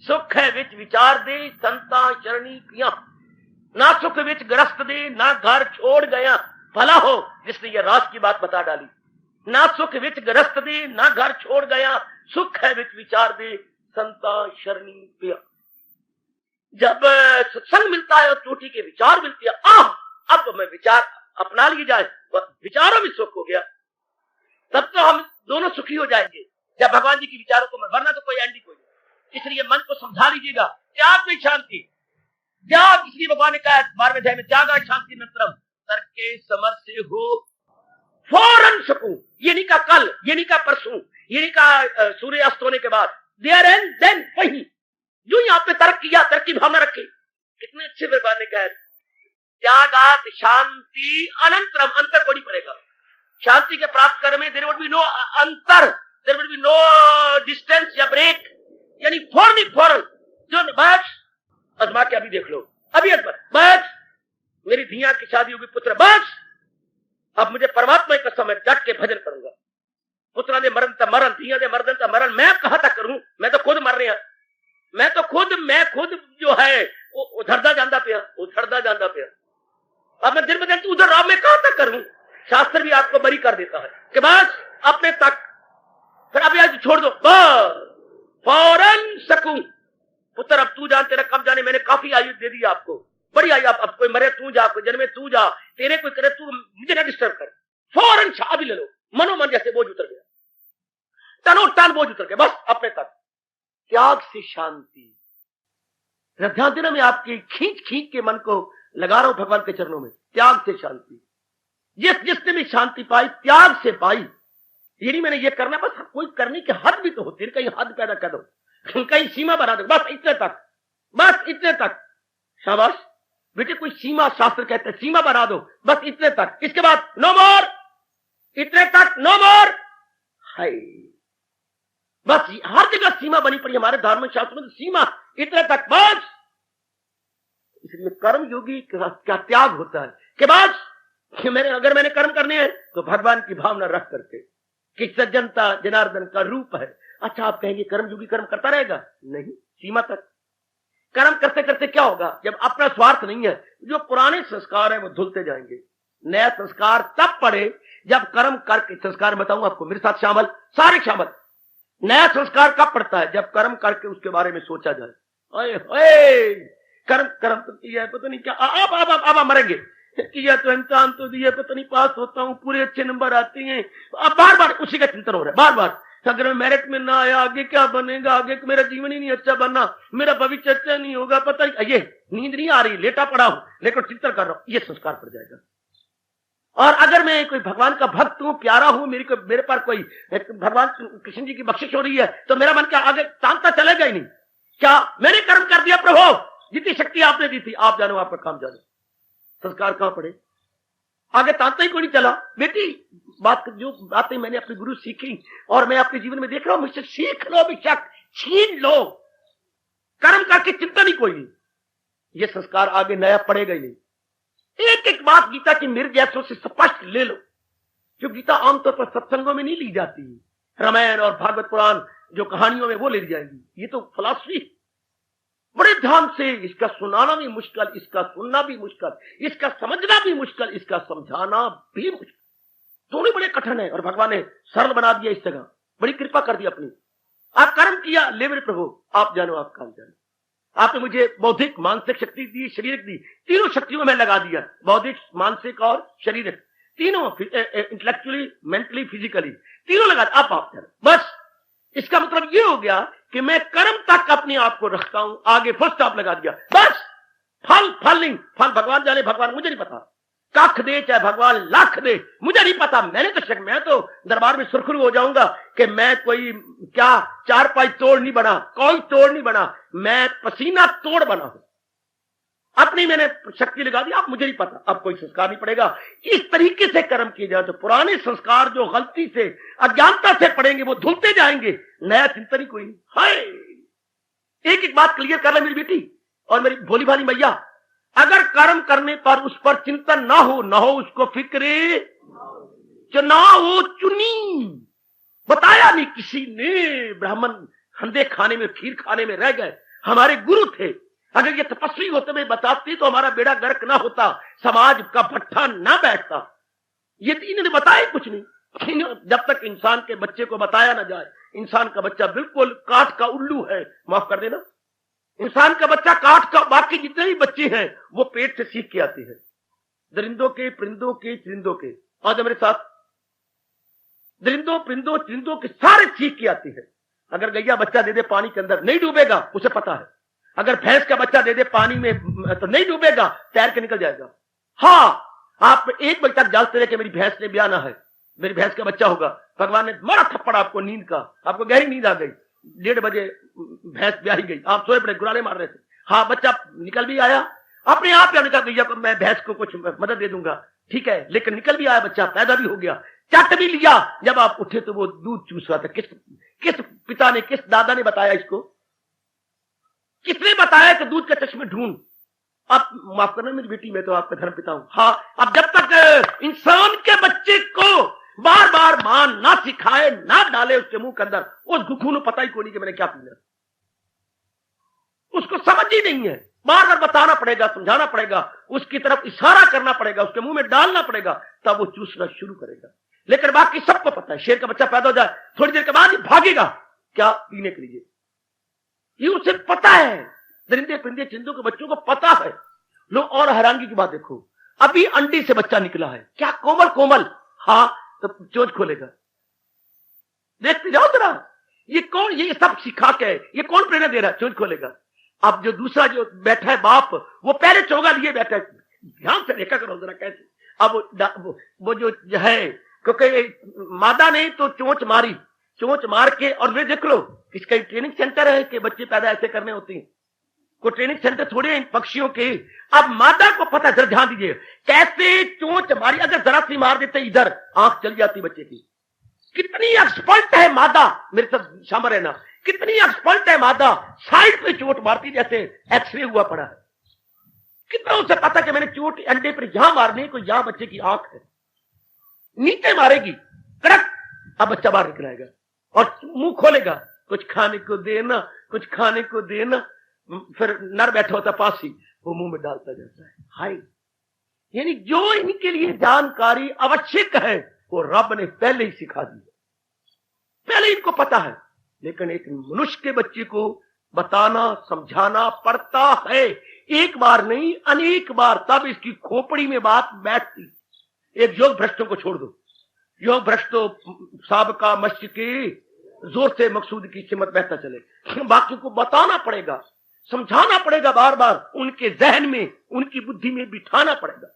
Speaker 2: सुख है विच विचार दे, संता शरणी किया। ना सुख विच ग्रस्त दे, ना घर छोड़ गया, भला हो जिसने ये राज की बात बता डाली। ना सुख विच ग्रस्त दे, ना घर छोड़ गया, सुख है विच विचार दे, संता शरणी पिया। जब सत्संग मिलता है और चोटी के विचार मिलती है, अब मैं विचार अपना लिए जाए, विचारों में सुख हो गया, तब तो हम दोनों सुखी हो जाएंगे। जब भगवान जी के विचारों को, वरना तो कोई एंडी कोई नहीं। इसलिए मन को समझा लीजिएगा, त्याग में शांति, त्याग। इसलिए भगवान ने कहा 12वें अध्याय में, त्यागा शांति नत्रम तर्के समर से हो फौरन सकूं। ये नहीं का कल, ये नहीं का परसों, ये नहीं का सूर्य अस्त होने के बाद, देयर एंड देन वही। जो ही आपने तर्क किया, तर्क की भावना रखी, कितने अच्छे भगवान ने कहा, त्यागात शांति अनंतरम, अंतर कोई पड़ेगा। शांति के प्राप्त करने में देयर वुड बी नो अंतर, there would be no distance या ब्रेक, यानी फौरन जो बस अजमा के अभी देख लो, अभी बस मेरी धिया की शादी होगी, पुत्र बस अब मुझे परमात्मा की कसम है डट के भजन करूंगा। पुत्रा दे मरण ता मरण, धिया दे मर्दन ता मरण, मैं कहां तक करूं? मैं तो खुद मर रहा, मैं खुद जो है वो धरदा जांदा पिया। अब मैं दिन ब दिन उधर राम में कहां तक करूं? शास्त्र भी आपको बरी कर देता है कि बस अपने तक, फिर अभी आज छोड़ दो, फौरन सकूं। पुत्र अब तू जान, तेरा कब जाने, मैंने काफी आयु दे दी आपको, बड़ी आयु। अब कोई मरे तू जा, कोई जन्मे तू जा, तेरे कोई करे तू, मुझे ना डिस्टर्ब कर। फौरन अभी ले लो, मनोमन जैसे बोझ उतर गया, तनो टन बोझ उतर गया, बस अपने तक। त्याग से शांति। ध्यान देना, मैं आपकी खींच के मन को लगा रहा हूं भगवान के चरणों में। त्याग से शांति, जिसने भी शांति पाई त्याग से पाई। ये नहीं मैंने ये करना, बस कोई करने की हद भी तो होती है, कहीं हद पैदा कर दो, कहीं सीमा बना दो, बस इतने तक, बस इतने तक। शाबाश बेटे, कोई सीमा, शास्त्र कहते हैं सीमा बना दो, बस इतने तक, इसके बाद नो मोर, इतने तक नो मोर। हाय, बस हर जगह सीमा बनी पड़ी हमारे धार्मिक शास्त्र में, सीमा इतने तक बस। इसलिए कर्म योगी का त्याग होता है कि बस अगर मैंने कर्म करने हैं तो भगवान की भावना रख करके, कि सज्जनता जनार्दन का रूप है। अच्छा, आप कहेंगे कर्म योगी कर्म करता रहेगा? नहीं, सीमा तक। कर्म करते करते क्या होगा? जब अपना स्वार्थ नहीं है, जो पुराने संस्कार है वो धुलते जाएंगे। नया संस्कार तब पड़े जब कर्म करके, संस्कार बताऊं आपको, मेरे साथ शामिल, सारे शामिल। नया संस्कार कब पड़ता है? जब कर्म करके उसके बारे में सोचा जाए। ओए ओए, कर्म तो किया, पता नहीं क्या, अब मरेंगे, किया तो इम्तिहान तो दिया, पता नहीं पास होता हूँ, पूरे अच्छे नंबर आते हैं, अब बार बार उसी का चिंतन हो रहा है, बार बार। अगर मैं मेरिट में ना आया, आगे क्या बनेगा, आगे मेरा जीवन ही नहीं अच्छा बनना, मेरा भविष्य अच्छा नहीं होगा, पता नहीं, ये नींद नहीं आ रही, लेटा पड़ा हूं लेकिन चिंतन कर रहा हूं, ये संस्कार पड़ जाएगा। और अगर मैं कोई भगवान का भक्त हूं, प्यारा हूं, मेरे पर कोई भगवान कृष्ण जी की बख्शिश हो रही है, तो मेरा मन क्या आगे तांता चलेगा ही नहीं। क्या मैंने कर्म कर दिया प्रभु, जितनी शक्ति आपने दी थी, आप जानो, आपका काम जानो, संस्कार कहां पड़े, आगे तांता ही कोई नहीं चला। बेटी, जो बातें मैंने अपने गुरु सीखी और मैं अपने जीवन में देख रहा हूं, मुझसे सीख लो, बेशक छीन लो, कर्म करके चिंता नहीं कोई नहीं, ये संस्कार आगे नया पड़ेगा ही नहीं। एक एक बात गीता की मेरे जैसों से स्पष्ट ले लो, जो गीता आमतौर पर सत्संगों में नहीं ली जाती, रामायण और भागवत पुराण जो कहानियों में वो ले ली जाएंगी। ये तो फिलॉसफी, बड़े ध्यान से इसका सुनाना भी मुश्किल, इसका सुनना भी मुश्किल, इसका समझना भी मुश्किल, इसका समझाना भी मुश्किल, दोनों बड़े कठिन है। और भगवान ने सरल बना दिया, इस जगह बड़ी कृपा कर दी अपनी। आप कर्म किया, ले मेरे प्रभु, आप जानो, आप काम जानो। आपने मुझे बौद्धिक, मानसिक शक्ति दी, शारीरिक दी, तीनों शक्तियों में मैं लगा दिया, बौद्धिक, मानसिक और शारीरिक, तीनों, इंटेलेक्चुअली, मेंटली, फिजिकली, तीनों लगा दिया। आप बस इसका मतलब ये हो गया कि मैं कर्म तक अपने आप को रखता हूं, आगे फुल स्टॉप लगा दिया, बस। फल नहीं, फल भगवान जाने, भगवान मुझे नहीं पता, कख दे चाहे भगवान लाख दे, मुझे नहीं पता। मैं तो दरबार में सुरखरू हो जाऊंगा कि मैं कोई क्या चारपाई तोड़ नहीं बना, कोई तोड़ नहीं बना, मैं पसीना तोड़ बना हूं, अपनी मैंने शक्ति लगा दी। अब मुझे नहीं पता, अब कोई संस्कार नहीं पड़ेगा। इस तरीके से कर्म किए जाए तो पुराने संस्कार जो गलती से, अज्ञानता से पड़ेंगे वो धुलते जाएंगे, नया चिंतन ही कोई नहीं। हाय, एक एक बात क्लियर कर ले मेरी बेटी और मेरी भोली भाली मैया, अगर कर्म करने पर उस पर चिंतन ना हो उसको फिक्रे ना हो चुनी। बताया नहीं किसी ने, ब्राह्मण हंदे खाने में, खीर खाने में रह गए, हमारे गुरु थे। अगर ये तपस्वी होते हुए बताते तो हमारा बेड़ा गर्क ना होता, समाज का भट्ठा ना बैठता। ये इन्होंने बताया कुछ नहीं। जब तक इंसान के बच्चे को बताया ना जाए, इंसान का बच्चा बिल्कुल काठ का उल्लू है, माफ कर देना। इंसान का बच्चा काठ का, बाकी जितने भी बच्चे हैं वो पेट से सीख के आते हैं, दरिंदों के, परिंदों के, चरिंदों के। आज मेरे साथ दरिंदों, परिंदों, चरिंदों के सारे सीख के आते हैं। अगर गैया बच्चा दे दे पानी के अंदर, नहीं डूबेगा, उसे पता है। अगर भैंस का बच्चा दे दे पानी में तो नहीं डूबेगा, तैर के निकल जाएगा। हाँ, आप एक बजे तक जागते रहे कि मेरी भैंस ने ब्याना है, मेरी भैंस का बच्चा होगा। भगवान ने मारा थप्पड़ आपको नींद का, आपको गहरी नींद आ गई, 1:30 बजे भैंस ब्याही गई, आप सोए पड़े, गुराले मार रहे थे। हाँ, बच्चा निकल भी आया अपने आप, निकल गया, मैं भैंस को कुछ मदद दे दूंगा, ठीक है, लेकिन निकल भी आया बच्चा, पैदा भी हो गया, चट भी लिया। जब आप उठे तो वो दूध चूस रहा था। किस पिता ने, किस दादा ने बताया इसको? किसने बताया कि दूध के चश्मे ढूंढ? आप माफ करना मेरी बेटी, मैं तो आपका धर्म पिता हूं। हाँ, अब जब तक इंसान के बच्चे को बार बार मां ना सिखाए, ना डाले उसके मुंह के अंदर, उस गुखू ने पता ही कोई नहीं कि मैंने क्या पीना, उसको समझ ही नहीं है। बार बार बताना पड़ेगा, समझाना पड़ेगा, उसकी तरफ इशारा करना पड़ेगा, उसके मुंह में डालना पड़ेगा, तब वो चूसना शुरू करेगा। लेकिन बाकी सबको पता है, शेर का बच्चा पैदा हो जाए थोड़ी देर के बाद ही भागेगा क्या पीने के लिए, ये उसे पता है। दरिंदे, परिंदे, चिंदों के बच्चों को पता है। लो, और हैरानगी की बात देखो, अभी अंडी से बच्चा निकला है, क्या कोमल कोमल, हाँ, तो चोंच खोलेगा। देखते जाओ जरा, ये कौन, ये सब सिखा के, ये कौन प्रेरणा दे रहा है? चोंच खोलेगा। अब जो दूसरा जो बैठा है बाप, वो पहले चोगा लिए बैठा है, ध्यान से देखा करो जरा कैसे। अब वो जो है, क्योंकि मादा ने तो चोंच मारी, चोंच मार के, और वे देख लो इसका ट्रेनिंग सेंटर है कि बच्चे पैदा ऐसे करने होते हैं, कोई ट्रेनिंग सेंटर थोड़े हैं इन पक्षियों के। अब मादा को पता, जरा ध्यान दीजिए कैसे चोंच मारी, अगर जरा सी मार देते इधर, आंख चल जाती बच्चे की। कितनी एक्सपर्ट है मादा, मेरे साथ शामिल रहना, कितनी एक्सपर्ट है मादा, साइड पे चोट मारती जैसे एक्सरे हुआ पड़ा है। कितना उसे पता कि मैंने चोट अंडे पर यहां मारनी, कोई यहां बच्चे की आंख है, नीचे मारेगी, कड़क, अब बच्चा बाहर निकलाएगा और मुंह खोलेगा, कुछ खाने को देना, कुछ खाने को देना। फिर नर बैठा होता पास ही, वो मुंह में डालता जाता है। हाय, यानी जो इनके लिए जानकारी आवश्यक है वो रब ने पहले ही सिखा दी, पहले इनको पता है। लेकिन एक मनुष्य के बच्चे को बताना, समझाना पड़ता है, एक बार नहीं अनेक बार, तब इसकी खोपड़ी में बात बैठती। एक योग भ्रष्टों को छोड़ दो, योग भ्रष्ट तो साबका मस्जिद के जोर से मकसूद की सिमत बहता चले, बाकी को बताना पड़ेगा, समझाना पड़ेगा, बार बार उनके जहन में, उनकी बुद्धि में बिठाना पड़ेगा।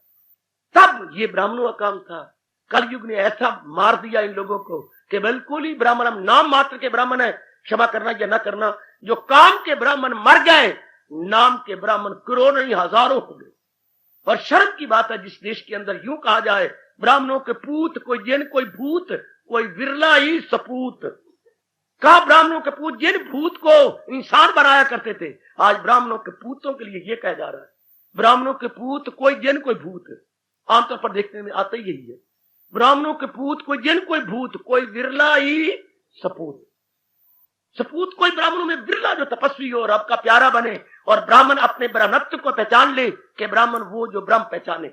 Speaker 2: तब ये ब्राह्मणों का काम था। कलयुग ने ऐसा मार दिया इन लोगों को कि बिल्कुल ही ब्राह्मण, हम नाम मात्र के ब्राह्मण है, क्षमा करना या न करना, जो काम के ब्राह्मण मर गए, नाम के ब्राह्मण करोड़ों नहीं हजारों हो गए। और शर्म की बात है जिस देश के अंदर यूं कहा जाए, ब्राह्मणों के पूत, कोई जिन, कोई भूत, कोई विरला ही सपूत। कहा ब्राह्मणों के पूत जिन भूत को इंसान बनाया करते थे, आज ब्राह्मणों के पूतों के लिए यह कहा जा रहा है, ब्राह्मणों के पूत कोई जिन, कोई भूत। आमतौर पर देखने में आता ही यही है, ब्राह्मणों के पूत कोई जिन, कोई भूत, कोई विरला ही सपूत। सपूत कोई ब्राह्मणों में विरला जो तपस्वी हो और आपका प्यारा बने, और ब्राह्मण अपने ब्रह्मत्व को पहचान ले कि ब्राह्मण वो जो ब्रह्म पहचाने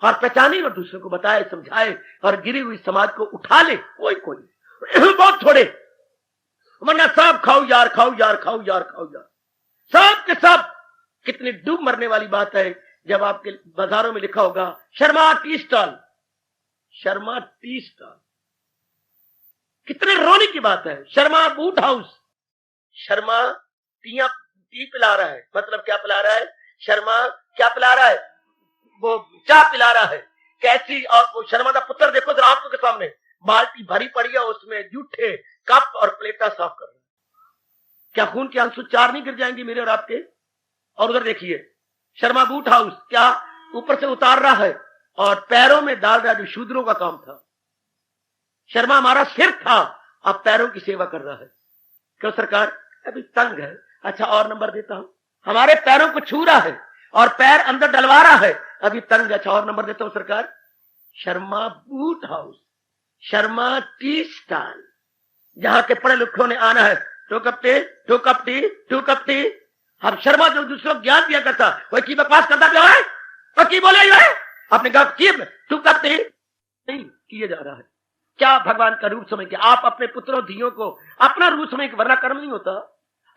Speaker 2: और पहचाने और दूसरे को बताए, समझाए और गिरी हुई समाज को उठा ले, कोई बहुत थोड़े। वरना सब खाओ यार, खाओ यार, खाओ यार, खाओ यार। सब के सब कितनी डूब मरने वाली बात है जब आपके बाजारों में लिखा होगा Sharma tea stall, Sharma tea stall. कितने रोने की बात है। Sharma boot house, Sharma T पिला रहा है, मतलब क्या पिला रहा है? शर्मा क्या पिला रहा है? वो चाय पिला रहा है। कैसी, और वो शर्मा का पुत्र देखो जरा आंखों के सामने बाल्टी भरी पड़ी है, उसमें जूठे कप और प्लेटा साफ कर रहे हैं। क्या खून के आंसू चार नहीं गिर जाएंगे मेरे और आपके? और उधर देखिए शर्मा बूट हाउस क्या ऊपर से उतार रहा है और पैरों में डाल रहा है, जो शूद्रों का काम था। शर्मा हमारा सिर था, अब पैरों की सेवा कर रहा है। क्यों सरकार? अभी तंग है। अच्छा और नंबर देता हूं, हमारे पैरों को छू रहा है और पैर अंदर डलवा रहा है, अभी तंग। अच्छा और नंबर देता हूं सरकार, Sharma boot house, Sharma tea stall, जहां के पढ़े लिखों ने आना है। Two cup tea, two cup tea, two cup tea. हम शर्मा जो दूसरों को ज्ञान दिया करता, वही की बकवास करता भी है, और की बोले है अपने गांव की टू कप टी नहीं किया जा रहा है। क्या भगवान का रूप समझ के आप अपने पुत्रों धियों को अपना रूप समझ के, वरना कर्म नहीं होता।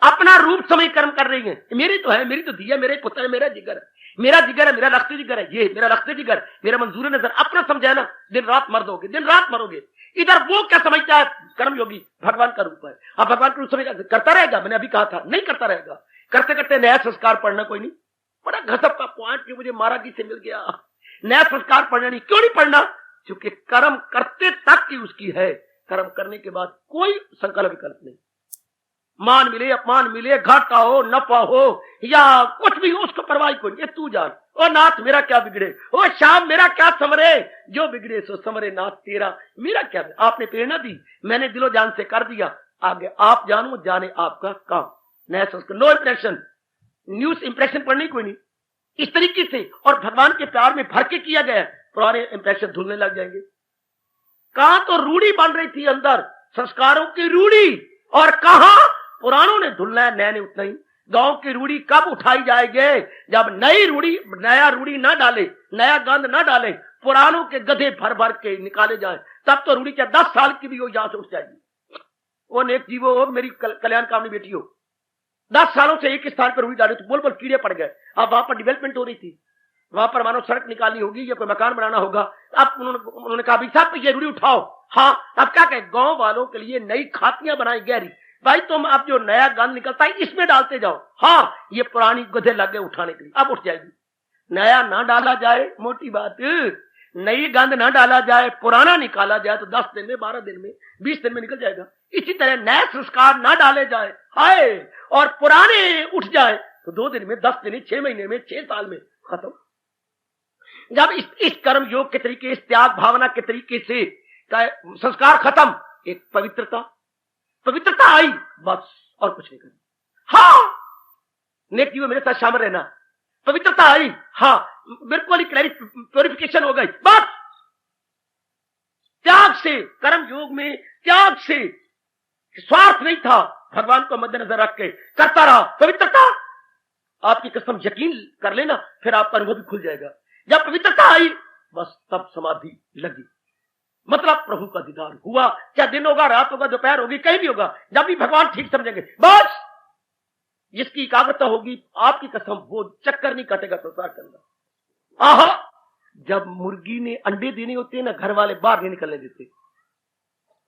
Speaker 2: अपना रूप समझ कर्म कर रही है। मेरी तो है, मेरी तो धी है, मेरे पुत्र है, मेरा जिगर है, मेरा जिगर है, मेरा लखते जिगर है, ये मेरा लखते जिगर, मेरा मंजूर नजर। अपना समझा ना, दिन रात मर्दोगे, दिन रात मरोगे। इधर वो क्या समझता है? कर्मयोगी भगवान का रूप है। अब भगवान का रूप समझ करता रहेगा, मैंने अभी कहा था, नहीं करता रहेगा। करते करते नया संस्कार पढ़ना कोई नहीं। बड़ा घसप का पॉइंट जो मुझे महाराज जी से मिल गया, नया संस्कार पढ़ना नहीं। क्यों नहीं पढ़ना? क्योंकि कर्म करते तक की उसकी है, कर्म करने के बाद कोई संकल्प विकल्प नहीं। मान मिले अपमान मिले, घाटा हो नफा हो या कुछ भी हो, उसको परवाह कोई नहीं। तू जान, ओ नाथ मेरा क्या बिगड़े, ओ श्याम मेरा क्या समरे, जो बिगड़े सो समरे नाथ तेरा, मेरा क्या। आपने प्रेरणा दी, मैंने दिलो जान से कर दिया, आगे आप जानो, जाने आपका काम। नया संस्कार, नो इंप्रेशन, न्यूज इंप्रेशन पढ़नी कोई नहीं। इस तरीके से और भगवान के प्यार में भर के किया गया, पुराने इंप्रेशन धुलने लग जाएंगे। कहां तो रूढ़ी बन रही थी अंदर, संस्कारों की रूढ़ी, और कहां पुरानों ने धुलना है, नए ने उतना ही। गांव की रूढ़ी कब उठाई जाएगी? जब नई रूढ़ी, नया रूढ़ी ना डाले, नया गंध ना डाले, पुरानों के गधे भर भर के निकाले जाए, तब तो रूढ़ी क्या 10 साल की भी हो, यहां से उठ जाएगी। वो नेक जीवो हो, मेरी कल्याण कामनी बेटी हो, 10 सालों से एक स्थान पर रूढ़ी डाले तो बोल बोल कीड़े पड़ गए। अब वहां पर डेवलपमेंट हो रही थी, वहां पर मानो सड़क निकालनी होगी या कोई मकान बनाना होगा। अब उन्होंने कहा भाई साहब ये रूढ़ी उठाओ। हाँ, अब क्या कहे, गांव वालों के लिए नई खातियां बनाई गहरी, भाई तुम अब जो नया गंध निकलता है इसमें डालते जाओ। हाँ, ये पुरानी गधे लगे उठाने के लिए, अब उठ जाएगी। नया ना डाला जाए, मोटी बात, नई गंध ना डाला जाए, पुराना निकाला जाए तो 10 दिन में, 12 दिन में, 20 दिन में निकल जाएगा। इसी तरह नए संस्कार ना डाले जाए, हाय, और पुराने उठ जाए तो 2 दिन में, 10 दिन में, 6 महीने में, 6 साल में खत्म। जब इस कर्म योग के तरीके, इस त्याग भावना के तरीके से संस्कार खत्म, एक पवित्रता आई, बस और कुछ नहीं करना। हाँ, नेक जीव मेरे साथ शामिल रहना, पवित्रता आई, हाँ बिल्कुल प्योरिफिकेशन हो गई, बस। त्याग से, कर्म योग में त्याग से, स्वार्थ नहीं था, भगवान को मद्देनजर रख के करता रहा, पवित्रता। आपकी कसम यकीन कर लेना, फिर आपका अनुभव भी खुल जाएगा। जब पवित्रता आई, बस तब समाधि लगी, मतलब प्रभु का दीदार हुआ। क्या दिन होगा, रात होगा, दोपहर होगी, कहीं भी होगा, जब भी भगवान ठीक समझेंगे, बस। जिसकी एकाग्रता होगी, आपकी कसम, वो चक्कर नहीं काटेगा संसार के अंदर। आहा, जब मुर्गी ने अंडे देने होते हैं ना, घर वाले बाहर नहीं निकलने देते।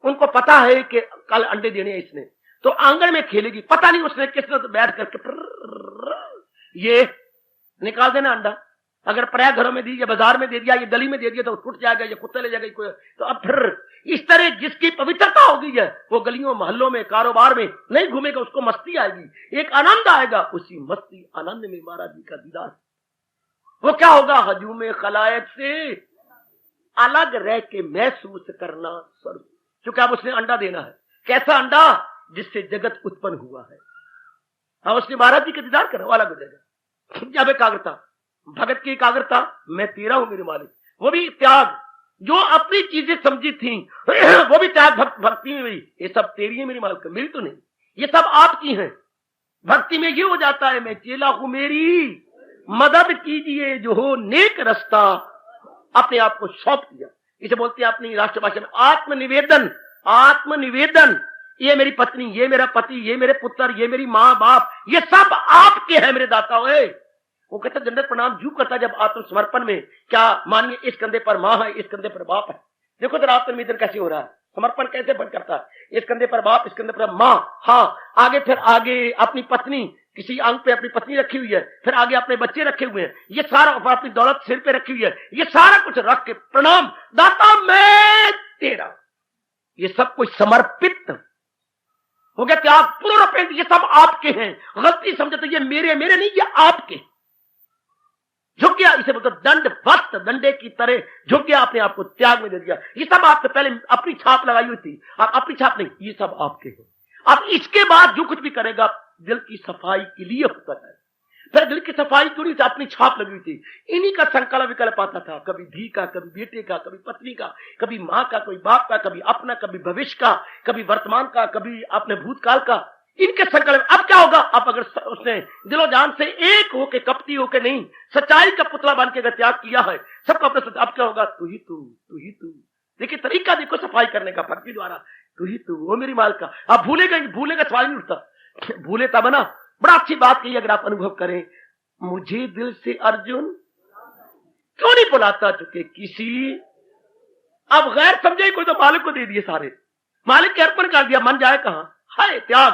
Speaker 2: उनको पता है कि कल अंडे देने हैं इसने, तो आंगन में खेलेगी, पता नहीं उसने किसने तो बैठ करके ये निकाल देना अंडा। अगर प्राय घरों में दी या बाजार में दे दिया, ये गली में दे दिया तो टूट जाएगा, ये कुत्ते ले जाएगा कोई। तो अब फिर इस तरह जिसकी पवित्रता हो गई है, वो गलियों मोहल्लों में, कारोबार में नहीं घूमेगा, उसको मस्ती आएगी, एक आनंद आएगा। उसी मस्ती आनंद में महाराज जी का दीदार, वो क्या होगा, हजूम खलायक से अलग रह के महसूस करना स्वरूप। क्योंकि अब उसने अंडा देना है, कैसा अंडा, जिससे जगत उत्पन्न हुआ है। हाँ, उसने महाराज जी का दीदार करा, वो अलग हो जाएगा। जब एकाग्रता, भगत की एकाग्रता, मैं तेरा हूं मेरे मालिक, वो भी त्याग, जो अपनी चीजें समझी थी वो भी त्याग भक्ति में हुई। ये सब तेरी है मेरी मालिक, मेरी तो नहीं, ये सब आपकी हैं। भक्ति में ये हो जाता है, मैं चेला हूं, मेरी मदद कीजिए, जो हो नेक रास्ता, अपने आप को सौंप दिया। इसे बोलते हैं अपनी राष्ट्रभाषा में आत्मनिवेदन। आत्मनिवेदन ये मेरी पत्नी, ये मेरा पति, ये मेरे पुत्र, ये मेरी माँ बाप, ये सब आपके हैं मेरे दाता। वो कहता दंडवत प्रणाम जू करता जब आत्मसमर्पण में, क्या मानिए इस कंधे पर माँ है, इस कंधे पर बाप है। देखो जरा आत्मनिवेदन कैसे हो रहा है, समर्पण कैसे बन करता है। इस कंधे पर बाप, इस कंधे पर माँ, हाँ आगे फिर आगे अपनी पत्नी, किसी अंग पे अपनी पत्नी रखी हुई है, फिर आगे अपने बच्चे रखे हुए हैं, ये सारा अपनी दौलत सिर पे रखी हुई है, ये सारा कुछ रख के प्रणाम दाता मैं तेरा। ये सब कुछ समर्पित हो गया, त्याग पूर्ण, ये सब आपके हैं। गलती समझे तो ये मेरे नहीं, ये आपके। झुक गया, इसे बोलते दंड वक्त, डंडे की तरह झुक गया, अपने आप को त्याग में दे दिया। ये सब आपसे पहले अपनी छाप लगाई हुई थी, आप अपनी छाप नहीं, ये सब आपके हैं। अब इसके बाद जो कुछ भी करेगा दिल की सफाई के लिए होता है। फिर दिल की सफाई जुड़ी थी, अपनी छाप लगी हुई थी। इन्हीं का संकल्प विकल्प आता था, कभी धी का, कभी बेटे का, कभी पत्नी का, कभी माँ का, कोई बाप का, कभी अपना, कभी भविष्य का, कभी वर्तमान का, कभी अपने भूतकाल का। इनके संकल्प। अब क्या होगा, अब अगर उसने दिलो जान से एक होके, कपटी होके नहीं, सच्चाई का पुतला बन के अगर त्याग किया है सबका अपने, अब क्या होगा, तू ही तू, तू ही तू। देखिए तरीका देखो सफाई करने का, भक्ति द्वारा, तू ही तू, वो मेरी मालिका। आप भूलेगा सवाल नहीं उठता, भूले तब ना। बड़ा अच्छी बात कही, अगर आप अनुभव करें, मुझे दिल से अर्जुन क्यों नहीं बुलाता चुके किसी। अब गैर समझे कोई तो मालिक को दे दिए सारे, मालिक के अर्पण कर दिया, मन जाए कहां। हाय त्याग,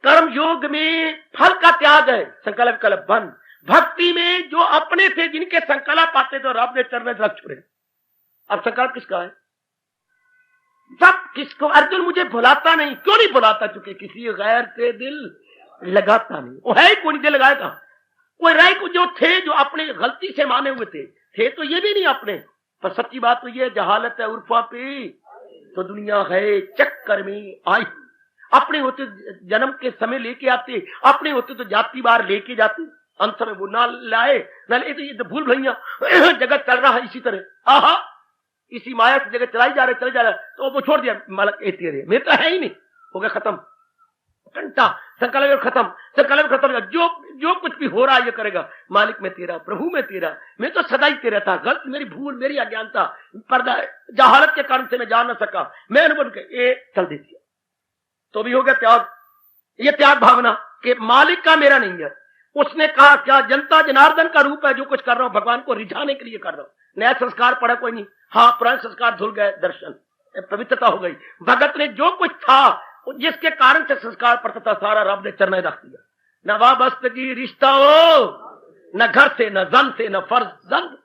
Speaker 2: कर्म योग में फल का त्याग है, संकल्प विकल्प बंद। भक्ति में जो अपने थे, जिनके संकल्प आते तो रब ने चरण रख छोड़े। अब संकल्प किसका है, सब किसको। अर्जुन मुझे भुलाता नहीं, क्यों नहीं भुलाता, चुके किसी गैर से दिल लगाता नहीं। वो है कौन दिल लगाएगा, कोई रह को जो थे, जो अपने गलती से माने हुए थे तो ये भी नहीं अपने। पर सच्ची बात तो ये जहालत है उर्फा पे, तो दुनिया है चक्कर में आई। अपने होते जन्म के समय लेके आते, अपने होते तो जाति बार लेके जाते, अंत में वो ना लाए ना ले, तो ये भूल भैया जगत चल रहा है इसी तरह। आहा, इसी माया से जगत चलाई जा रहे, तो वो छोड़ दिया मालक तेरे, मेरे तो है ही नहीं, हो गया खत्म, घंटा संकल्प खत्म, संकल्प खत्म। जो कुछ भी हो रहा है ये करेगा, मालिक में तेरा, प्रभु में तेरा, मैं तो सदा ही तेरा था। गलत मेरी भूल, मेरी अज्ञानता, पर्दा जहालत के कारण से मैं जान न सका, मैं अनुभव के चल देती, तो भी हो गया त्याग। ये त्याग भावना कि मालिक का मेरा नहीं है। उसने कहा क्या, जनता जनार्दन का रूप है, जो कुछ कर रहा हूं भगवान को रिझाने के लिए कर रहा हूं। नया संस्कार पड़ा कोई नहीं, हाँ पुराने संस्कार धुल गए, दर्शन पवित्रता हो गई। भगत ने जो कुछ था, जिसके कारण से संस्कार पड़ता था, सारा रब ने चरण रख दिया। न वाबस्तगी रिश्ता हो, न घर से, न जन से, न फर्ज जंग,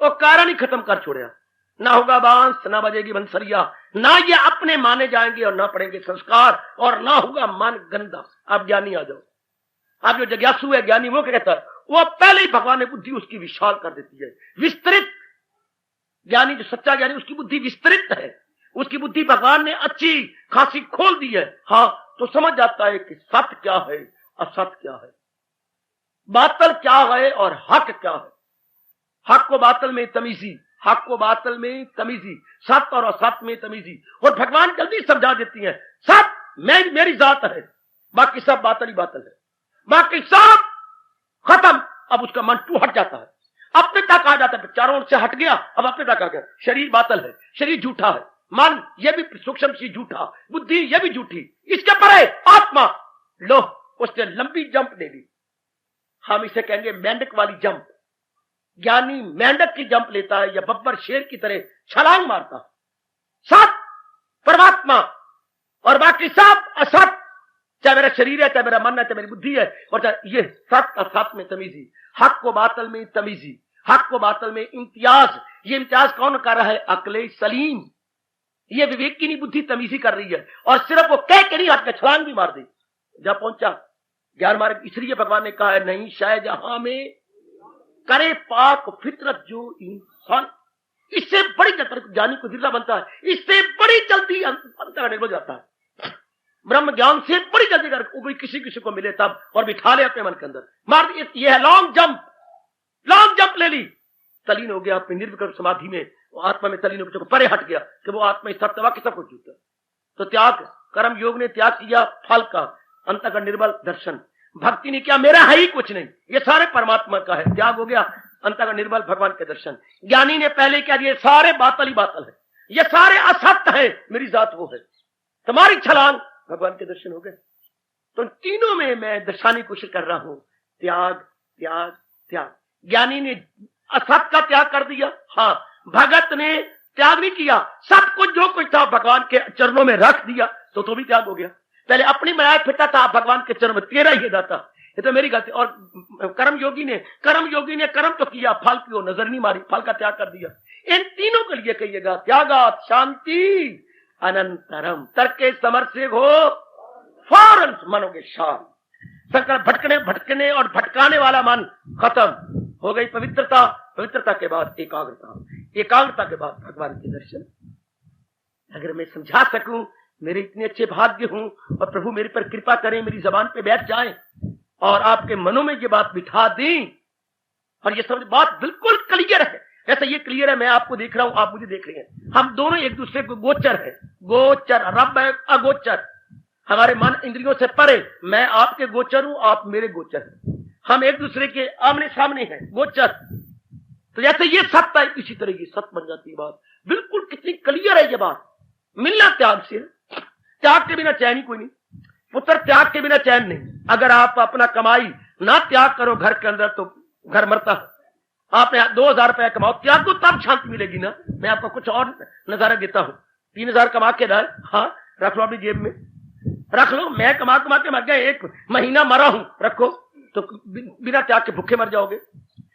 Speaker 2: वो कारण ही खत्म कर छोड़ा। ना होगा बांस, ना बजेगी बंसरिया, ना ये अपने माने जाएंगे और ना पड़ेंगे संस्कार, और ना होगा मन गंदा। आप ज्ञानी आ जाओ, आप जो जिज्ञासु है ज्ञानी, वो क्या कहता है, वो पहले ही भगवान ने बुद्धि उसकी विशाल कर देती है, विस्तृत। ज्ञानी जो सच्चा ज्ञानी, उसकी बुद्धि विस्तृत है, उसकी बुद्धि भगवान ने अच्छी खासी खोल दी है। हाँ, तो समझ जाता है कि सत्य क्या है, असत्य क्या है, बातल क्या है और हक क्या है। हक को बातल में तमीजी, हक को बातल में तमीजी, सत्य और असत्य में तमीजी। और भगवान जल्दी समझा देती है, सत्य मेरी जात है, बाकी सब बातल ही बातल है, बाकी सब खत्म। अब उसका मन टू हट जाता है, अपने तक आ जाता है, चारों ओर से हट गया, अब अपने तक आ गया। शरीर बातल है, शरीर झूठा है, मन ये भी सूक्ष्म सी झूठा, बुद्धि ये भी झूठी, इसके परे आत्मा। लो, उसने लंबी जंप ले ली, हम इसे कहेंगे मेंढक वाली जंप। ज्ञानी मेंढक की जंप लेता है, या बब्बर शेर की तरह छलांग मारता है। सत परमात्मा और बाकी सब असत, चाहे मेरा शरीर है, चाहे मेरा मन है, चाहे मेरी बुद्धि है, और चाहे ये सत असत में तमीजी, हक को बातल में तमीजी, हक को बातल में इम्तियाज। ये इम्तियाज कौन कर रहा है, अकले सलीम। ये विवेक की नहीं बुद्धि तमीजी कर रही है, और सिर्फ वो कह के नहीं हट के छलांग भी मार दी। जब पहुंचा ज्ञान मार्ग, इसलिए भगवान ने कहा है, नहीं शायद जहां में करे पाक फितरत जो इंसान। इससे बड़ी ज्ञानी को जिला बनता है, इससे बड़ी जल्दी अंतर निर्भर जाता है। ब्रह्म ज्ञान से बड़ी जल्दी कर कोई किसी को मिले तब, और बिठा ले अपने मन के अंदर, मार। ये है लॉन्ग जंप ले ली, तलीन हो गया अपने निर्विकल्प समाधि में, आत्मा में तलीन होकर परे हट गया कि वो आत्मा सत्य वाक्य सब कुछ झूठा। तो त्याग, कर्म योग ने त्याग किया फल का, अंतःकरण निर्बल दर्शन। भक्ति ने क्या, मेरा है ही कुछ नहीं, ये सारे परमात्मा का है, त्याग हो गया, अंतःकरण निर्बल भगवान के दर्शन। ज्ञानी ने पहले क्या दिया, सारे बातल ही बातल है, ये सारे असत्य है, मेरी जात वो है। तुम्हारी छलांग, भगवान के दर्शन हो गए। तो तीनों में मैं दर्शाने की कोशिश कर रहा हूं, त्याग त्याग त्याग। ज्ञानी ने असत का त्याग कर दिया, हाँ। भगत ने त्याग नहीं किया, सब कुछ जो कुछ था भगवान के चरणों में रख दिया, तो भी त्याग हो गया। पहले अपनी मनाया फिरता था, भगवान के चरण में तेरा ही दाता, ये तो मेरी गलती। और कर्म योगी ने कर्म तो किया, फल की ओर नजर नहीं मारी, फल का त्याग कर दिया। इन तीनों के लिए कहिएगा, त्यागात शांति अनंतरम। तर्क समर से हो फौरन मनोगे शांत। संकर भटकने और भटकाने वाला मन खत्म हो गई। पवित्रता, पवित्रता के बाद एकाग्रता, एकाग्रता के बाद भगवान के दर्शन। अगर मैं समझा सकूं, मेरे इतने अच्छे भाग्य हूं, और प्रभु मेरे पर कृपा करें, मेरी जबान पे बैठ जाए और आपके मनों में ये बात बिठा दें, और ये समझ बात बिल्कुल क्लियर है। जैसे ये क्लियर है, मैं आपको देख रहा हूं, आप मुझे देख रहे हैं, हम दोनों एक दूसरे को गोचर है। गोचर रब है, अगोचर, हमारे मन इंद्रियों से परे। मैं आपके गोचर हूं, आप मेरे गोचर हैं, हम एक दूसरे के आमने सामने हैं, गोचर। तो जैसे ये सत्य है, इसी तरह की सत्य बन जाती है बात। बिल्कुल कितनी क्लियर है ये बात। मिलना त्याग से, त्याग के बिना चैन ही कोई नहीं। पुत्र, त्याग के बिना चैन नहीं। अगर आप अपना कमाई ना त्याग करो घर के अंदर, तो घर मरता है। आपने 2000 रुपया कमाओ, त्याग को तब शांति मिलेगी ना। मैं आपको कुछ और नजारा देता हूं। 3000 कमा के लाए, हाँ, रख लो अपनी जेब में, रख लो। मैं कमा के मर गया, 1 महीना मरा हूं, रखो। तो बिना त्याग के भूखे मर जाओगे।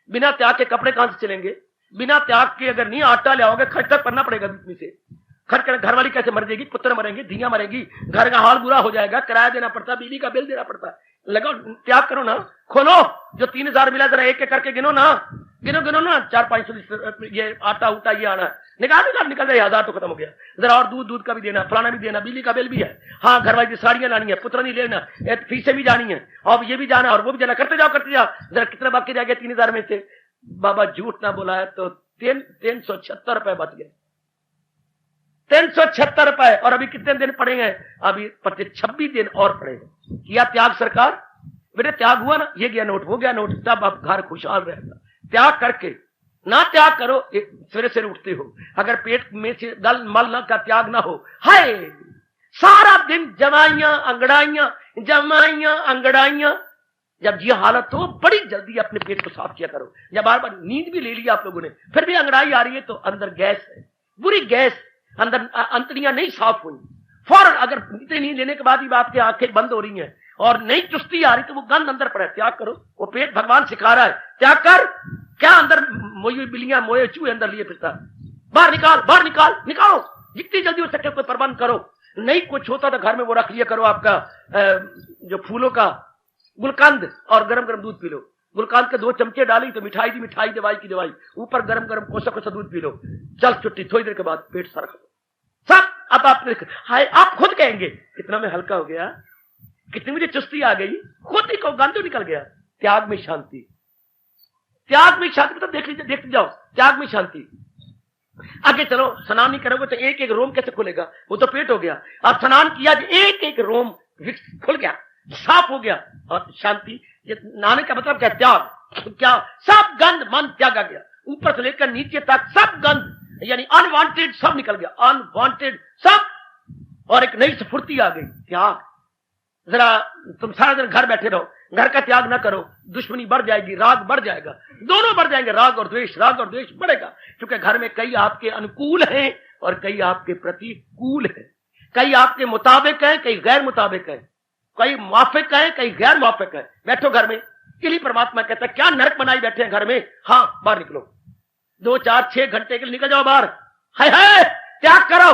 Speaker 2: बिना त्याग के कपड़े कहां से चलेंगे? बिना त्याग के अगर नहीं आटा ले आओगे, खर्च तक करना पड़ेगा बीच में से। घर वाली कैसे मर जाएगी, पुत्र मरेंगे, धियां मरेंगी, घर का हाल बुरा हो जाएगा, किराया देना पड़ता, बिजली का बिल देना पड़ता। लगाओ, त्याग करो ना, खोलो। जो 3000 मिला, जरा एक एक करके गिनो ना, गिनो ना, 400-500 ये आटा उटा ये आना, निकल जाए, 1000 तो खत्म हो गया। जरा और दूध का भी देना, फलाना भी देना, बिजली का बिल भी है, हाँ, घर वाली साड़ियां लानी है, पुत्र नहीं लेना, फीसें भी जानी है, और ये भी जाना और वो भी जाना, करते जाओ। जरा कितना बाकी रह गया 3000 में से? बाबा झूठ ना बोला है तो 376 रुपए बच गए। 376 रुपए। और अभी कितने दिन पड़ेंगे? अभी 26 दिन और पड़ेगा। किया त्याग सरकार? बेटे त्याग हुआ ना, ये गया नोट, वो गया नोट, तब आप घर खुशहाल रहेगा। त्याग करके ना त्याग करो, सवेरे सवेरे उठते हो, अगर पेट में से दल मल ना का त्याग ना हो, हाय, सारा दिन जमाइयां अंगड़ाइयां। जब ये हालत हो, बड़ी जल्दी अपने पेट को साफ किया करो। जब बार बार नींद भी ले लिया आप लोगों ने, फिर भी अंगड़ाई आ रही है, तो अंदर गैस है, बुरी गैस, अंदर अंतड़ियां नहीं साफ हुई, फौरन अगर इतनी नींद लेने के बाद ही आपकी आंखें बंद हो रही हैं और नहीं चुस्ती आ रही, तो वो गंद अंदर पड़ा है, त्याग करो। वो पेट भगवान सिखा रहा है, त्याग कर। क्या अंदर मोए बिल्लियां, मोए चूहे अंदर लिए फिरता, बाहर निकालो, जितनी जल्दी हो सके कोई प्रबंध करो। नहीं कुछ होता तो घर में वो रख लिया करो, आपका जो फूलों का गुलकंद, और गरम गरम दूध पी लो। गुलकंद के 2 चमचे डाली तो मिठाई दी मिठाई, दवाई की दवाई, ऊपर गरम गरम कोसा दूध पी लो। चल छुट्टी, थोड़ी देर के बाद पेट सारा खत्म सब। अब आप खुद कहेंगे कितना मैं हल्का हो गया, कितनी मुझे चुस्ती आ गई, खुद ही को गंद निकल गया। त्याग में शांति, त्याग में शांति, मतलब देखते जाओ, त्याग में शांति। आगे चलो, स्नान नहीं करोगे तो एक एक रोम कैसे खुलेगा? वो तो पेट हो गया। अब स्नान किया, एक एक रोम खुल गया, साफ हो गया, और शांति। नहाने का मतलब क्या? त्याग। क्या? सब गंद मन त्यागा गया, ऊपर से लेकर नीचे तक सब गंद, यानी अनवांटेड सब निकल गया, अनवांटेड सब, और एक नई स्फूर्ति आ गई। त्याग। जरा तुम सारा दिन घर बैठे रहो, घर का त्याग ना करो, दुश्मनी बढ़ जाएगी, राग बढ़ जाएगा, दोनों बढ़ जाएंगे, राग और द्वेष बढ़ेगा। क्योंकि घर में कई आपके अनुकूल हैं और कई आपके प्रतिकूल हैं, कई आपके मुताबिक हैं, कई गैर मुताबिक हैं, कई मुआफिक है, कई गैर मुआफिक है। बैठो घर में, इसलिए परमात्मा कहता है क्या नरक बनाई बैठे हैं घर में, हाँ बाहर निकलो, 2, 4, 6 घंटे के लिए निकल जाओ बाहर। हाय त्याग करो,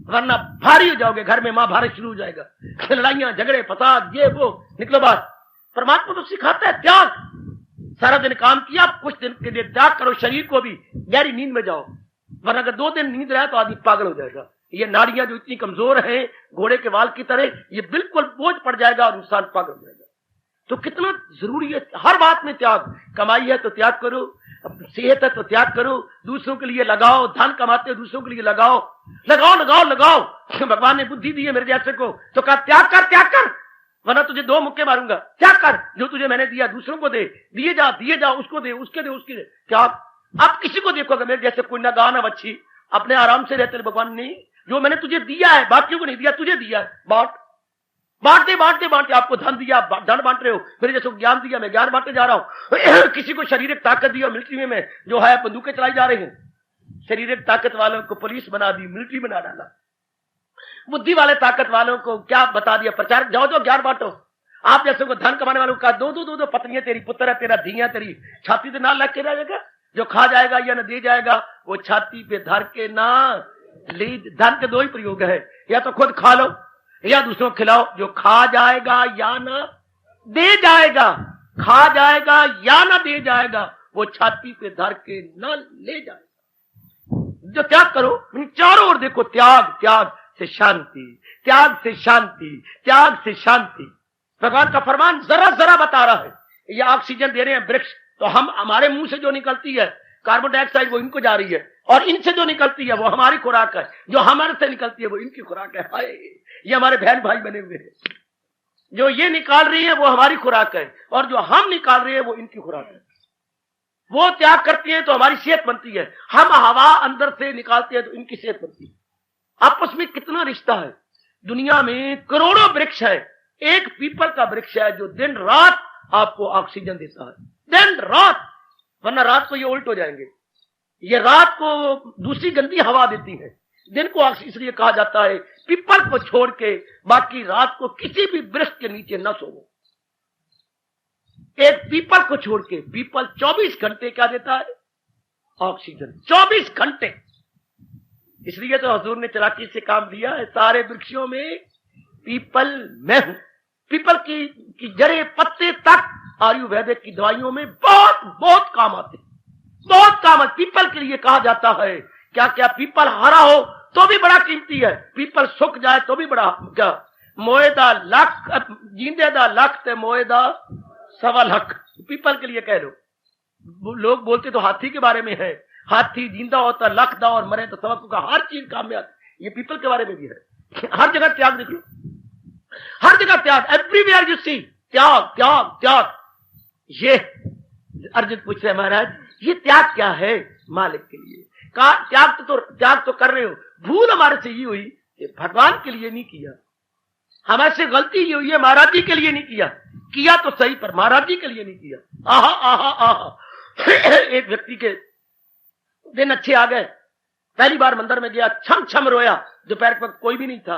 Speaker 2: वरना भारी हो जाओगे, घर में महाभारत शुरू हो जाएगा, लड़ाइयां झगड़े फसाद ये वो, निकलो बाहर। परमात्मा तो सिखाता है त्याग। सारा दिन काम किया, कुछ दिन के लिए त्याग करो, शरीर को भी गहरी नींद में जाओ, वरना अगर 2 दिन नींद रहा तो आदमी पागल हो जाएगा। ये नाड़ियां जो इतनी कमजोर हैं, घोड़े के वाल की तरह, ये बिल्कुल बोझ पड़ जाएगा और इंसान पागल हो जाएगा। तो कितना जरूरी है हर बात में त्याग। कमाई है तो त्याग करो, सेहत है तो त्याग करो, दूसरों के लिए लगाओ, धन कमाते हो दूसरों के लिए लगाओ। भगवान ने बुद्धि दी है मेरे जैसे को, तो कहा त्याग कर, वरना तुझे 2 मुक्के मारूंगा। त्याग कर, जो तुझे मैंने दिया दूसरों को दे, दिए जा, उसको दे, उसके क्या? आप किसी को देखोगे मेरे जैसे कोई ना गाना बच्ची, अपने आराम से रहते भगवान नहीं, जो मैंने तुझे दिया है, बाकियों को नहीं दिया, तुझे दिया है, बांट। बांटते बांटते बांटते आपको धन दिया, धन बांट रहे हो। मेरे जैसे ज्ञान दिया, मैं ज्ञान बांटने जा रहा हूं। किसी को शारीरिक ताकत दी और मिलिट्री में जो है बंदूकें चलाई जा रही हैं। शारीरिक ताकत वालों को पुलिस बना दी, मिलिट्री बना डाला। बुद्धि वाले ताकत वालों को क्या बता दिया, प्रचार, जाओ जाओ ज्ञान बांटो। आप जैसे को धन कमाने वालों को कहा, दो पत्नियां तेरी, पुत्र है तेरा, धिया तेरी, छाती पे ना लग के रहेगा। जो खा जाएगा या न दे जाएगा, वो छाती पे धर के ना ले। धन के दो ही प्रयोग है, या तो खुद खा लो या दूसरों को खिलाओ। जो खा जाएगा या ना दे जाएगा, खा जाएगा या ना दे जाएगा, वो छाती पे धर के ना ले जाएगा। जो त्याग करो, चारों ओर देखो, त्याग, त्याग से शांति, त्याग से शांति, त्याग से शांति। भगवान का फरमान जरा जरा बता रहा है। ये ऑक्सीजन दे रहे हैं वृक्ष, तो हम, हमारे मुंह से जो निकलती है कार्बन डाइऑक्साइड, वो इनको जा रही है, और इनसे जो निकलती है वो हमारी खुराक है, जो हमारे से निकलती है वो इनकी खुराक है। हाय, ये हमारे बहन भाई बने हुए हैं। जो ये निकाल रही है वो हमारी खुराक है, और जो हम निकाल रहे हैं वो इनकी खुराक है। वो त्याग करती है तो हमारी सेहत बनती है, हम हवा अंदर से निकालते हैं तो इनकी सेहत बनती है। आपस में कितना रिश्ता है। दुनिया में करोड़ों वृक्ष है, एक पीपल का वृक्ष है जो दिन रात आपको ऑक्सीजन देता है, दिन रात। वरना रात को ये उल्ट हो जाएंगे। ये रात को दूसरी गंदी हवा देती है, दिन को ऑक्सीजन। इसलिए कहा जाता है पीपल को छोड़ के बाकी रात को किसी भी वृक्ष के नीचे न सोवो। एक पीपल को छोड़ के, पीपल 24 घंटे क्या देता है? ऑक्सीजन, 24 घंटे। इसलिए तो हजूर ने चालाकी से काम दिया है, सारे वृक्षों में पीपल मैं हूं। पीपल की जड़े, पत्ते तक आयुर्वेदिक की दवाइयों में बहुत बहुत काम आते, बहुत काम आते। पीपल के लिए कहा जाता है क्या क्या, पीपल हरा हो तो भी बड़ा कीमती है, पीपल सूख जाए तो भी बड़ा। क्या मोएदा लख, जींदे दा लख ते मोएदा सवा लख, पीपल के लिए कह लो। लोग बोलते तो हाथी के बारे में है, हाथी जिंदा होता लख दा और मरे तो सवा का, हर चीज काम में आती। ये पीपल के बारे में भी है। हर जगह त्याग देख लो, हर जगह त्याग, एवरीवेयर यू सी त्याग त्याग त्याग। ये अर्जुन पूछ रहे महाराज ये त्याग क्या है? मालिक के लिए त्याग तो कर रहे हो। भूल हमारे से ये हुई कि भगवान के लिए नहीं किया, हमारे से गलती ये हुई है महाराज जी के लिए नहीं किया। किया तो सही पर महाराज जी के लिए नहीं किया। आहा आहा आहा। एक व्यक्ति के दिन अच्छे आ गए, पहली बार मंदिर में गया, छम छम रोया। दोपहर के वक्त कोई भी नहीं था,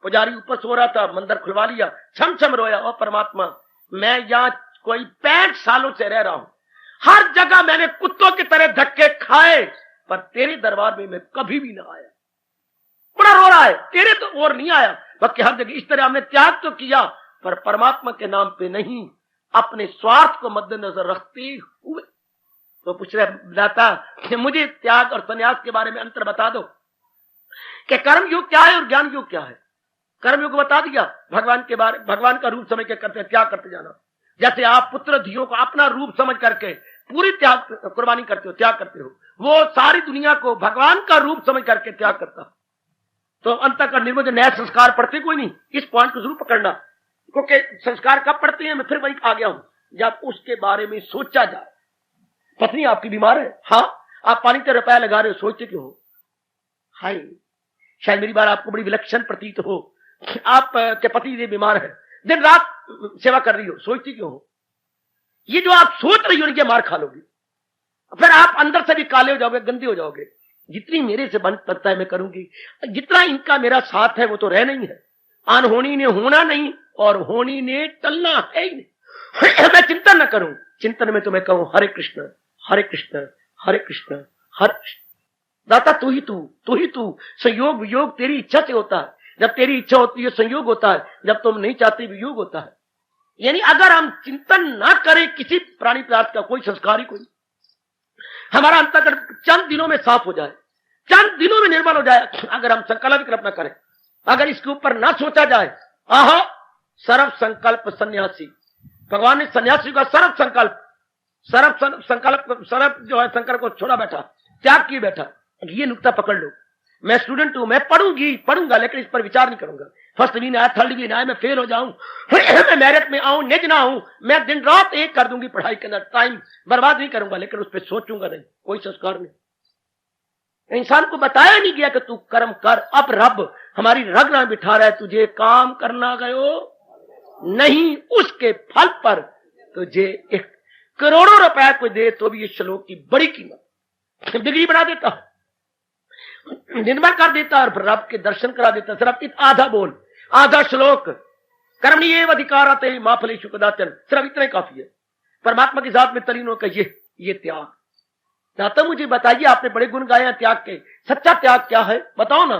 Speaker 2: पुजारी ऊपर सो रहा था, मंदिर खुलवा लिया, छम छम रोया। और परमात्मा, मैं यहां कोई 65 सालों से रह रहा हूं, हर जगह मैंने कुत्तों की तरह धक्के खाए, पर तेरे दरबार में मैं कभी भी ना आया। बड़ा रो रहा है, तेरे तो और नहीं आया। बाकी हर जगह इस तरह हमने त्याग तो किया, पर परमात्मा के नाम पे नहीं, अपने स्वार्थ को मद्देनजर रखते हुए। तो पूछ रहे दाता कि मुझे त्याग और संन्यास के बारे में अंतर बता दो, कि कर्म योग क्या है और ज्ञान योग क्या है। कर्म योग बता दिया, भगवान के बारे, भगवान का रूप समझ के करते त्याग करते जाना। जैसे आप पुत्र धियों को अपना रूप समझ करके पूरी त्याग कुर्बानी करते हो, त्याग करते हो, वो सारी दुनिया को भगवान का रूप समझ करके त्याग करता। तो अंत का निर्मोह नया संस्कार पढ़ते कोई नहीं, इस पॉइंट को जरूर पकड़ना, क्योंकि संस्कार कब पढ़ते हैं, मैं फिर वही आ गया हूं, जब उसके बारे में सोचा जाए। पत्नी आपकी बीमार है, हाँ, आप पानी का रुपया लगा रहे हो, सोचते क्यों हो? हाय, शायद मेरी बात आपको बड़ी विलक्षण प्रतीत हो। आप के पति ये बीमार है, दिन रात सेवा कर रही हो, सोचती क्यों हो? ये जो आप सोच रही हो ये मार खा लोगी, फिर आप अंदर से भी काले हो जाओगे, गंदे हो जाओगे। जितनी मेरे से बन सकता है मैं करूंगी, जितना इनका मेरा साथ है वो तो रह नहीं है। अनहोनी ने होना नहीं और होनी ने टलना है ही नहीं। मैं चिंतन न करूं, चिंतन में तो मैं कहूं हरे कृष्ण हरे कृष्ण हरे कृष्ण हरे कृष्ण। दाता तू ही तू। संयोग वियोग तेरी इच्छा से होता है, जब तेरी इच्छा होती है संयोग होता है, जब तुम नहीं चाहते वियोग होता है। यानी अगर हम चिंतन ना करें किसी प्राणी पदार्थ का, कोई संस्कार ही कोई, हमारा अंतःकरण चंद दिनों में साफ हो जाए, चंद दिनों में निर्मल हो जाए, अगर हम संकल्प विकल्प न करें, अगर इसके ऊपर ना सोचा जाए। आहा, सर्व संकल्प सन्यासी, भगवान ने सन्यासी का सर्व संकल्प जो है संकल्प को छोड़ा बैठा, त्याग किए बैठा। ये नुक्ता पकड़ लो। मैं स्टूडेंट हूं, मैं पढ़ूंगा लेकिन इस पर विचार नहीं करूंगा। फर्स्ट डिवीजन आया, थर्ड डिवीजन आया, मैं फेल हो जाऊं, मैं मेरिट में आऊं, निज ना हूं, मैं दिन रात एक कर दूंगी, पढ़ाई के अंदर टाइम बर्बाद नहीं करूंगा, लेकिन उस पर सोचूंगा नहीं, कोई संस्कार नहीं। इंसान को बताया नहीं गया कि तू कर्म कर। अब रब हमारी रग ना बिठा रहा है, तुझे काम करना गयो नहीं, उसके फल पर तुझे 1 करोड़ों रुपए को दे तो भी इस श्लोक की बड़ी कीमत, डिग्री बना देता, निर्मल कर देता और रब के दर्शन करा देता। सिर्फ आधा बोल, आधा श्लोक, कर्मण्येव अधिकाराते मा फलेषु कदाचन, सिर्फ इतना ही काफी है। परमात्मा की जात में तलीन होकर ये त्याग। तो मुझे बताइए, आपने बड़े गुण गाए हैं त्याग के, सच्चा त्याग क्या है बताओ ना।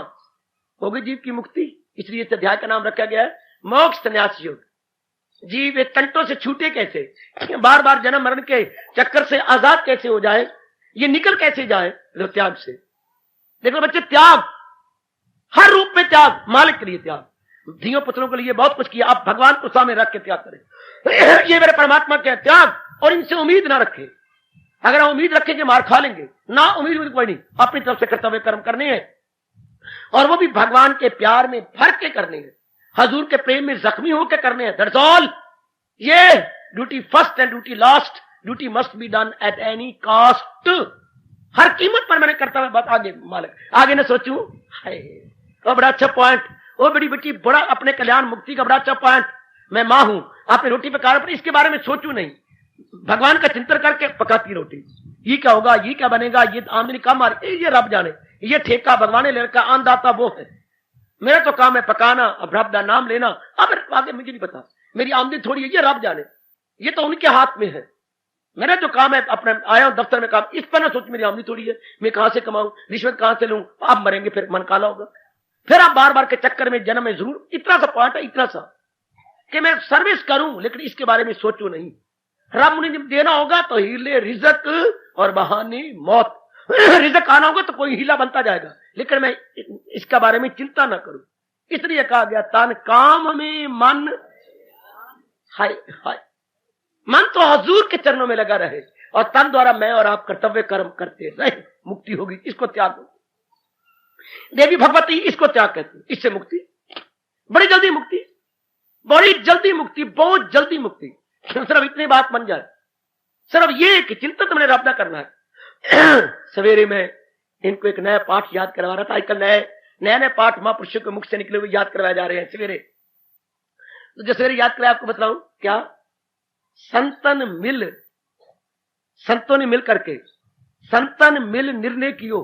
Speaker 2: होगी जीव की मुक्ति, इसलिए इस अध्याय का नाम रखा गया है मोक्ष संन्यास योग। जीव एक तंटों से छूटे कैसे, बार बार जन्म मरण के चक्कर से आजाद कैसे हो जाए, ये निकल कैसे जाए, तो त्याग से। देखो बच्चे, त्याग हर रूप में त्याग, मालिक के लिए त्याग, धियों पुत्रों के लिए बहुत कुछ किया, आप भगवान को सामने रख के त्याग करें। ये मेरे परमात्मा के त्याग, और इनसे उम्मीद ना रखें। अगर हम उम्मीद रखेंगे मार खा लेंगे, ना उम्मीद कोई नहीं, अपनी तरफ से कर्तव्य कर्म करने हैं, और वो भी भगवान के प्यार में भर के करने हैं, हजूर के प्रेम में जख्मी होकर करने हैं। That's all. ये duty first and duty last, duty must be done at any cost. हर कीमत पर मैंने कर्तव्य बात आगे मालिक आगे न सोचूं। वो बड़ा अच्छा पॉइंट, वो बड़ी बेटी बड़ा अपने कल्याण मुक्ति का बड़ा अच्छा पॉइंट। मैं मां हूं, आपने रोटी पका, पर इसके बारे में सोचूं नहीं, भगवान का चिंतन करके पकाती रोटी। ये क्या होगा, ये क्या बनेगा, ये आमदनी कम आ रही, ये रब जाने, ये ठेका भगवान ने ले रखा, अन्नदाता वो है। मेरा तो काम है पकाना, अब रब का नाम लेना। अब आगे मुझे नहीं पता, मेरी आमदनी थोड़ी है, ये रब जाने, ये तो उनके हाथ में है। मेरा जो काम है, अपने आया हूं दफ्तर में काम, इस पर ना सोच मेरी आमदनी थोड़ी है, मैं कहां से कमाऊं, रिश्वत कहां से लूं, आप मरेंगे फिर मन काला होगा, फिर आप बार बार के चक्कर में जन्म में जरूर। इतना सा पॉइंट है, इतना सा कि मैं सर्विस करूं, लेकिन इसके बारे में सोचूं नहीं। रब मुझे जब देना होगा तो हीले रिजक और बहाने मौत। रिजक आना होगा तो कोई हीला बनता जाएगा, लेकिन मैं इसका बारे में चिंता ना करूं। इसलिए कहा गया तन काम में मन, हाय हाय, मन तो हजूर के चरणों में लगा रहे, और तन द्वारा मैं और आप कर्तव्य कर्म करते रहे, मुक्ति होगी। इसको त्याग दो। देवी भगवती इसको त्याग कहती, इससे मुक्ति, बड़ी जल्दी मुक्ति, बड़ी जल्दी मुक्ति, बहुत जल्दी मुक्ति। सिर्फ इतनी बात बन जाए, सिर्फ ये कि चिंतन तुमने रब करना है। सवेरे में इनको एक नया पाठ याद करवा रहा था। आजकल नए पाठ महापुरुषों के मुख से निकले हुए याद करवाए जा रहे हैं सवेरे। तो जो सवेरे याद कराया आपको बताऊं क्या, संतों ने मिल करके संतन मिल निर्णय कियो,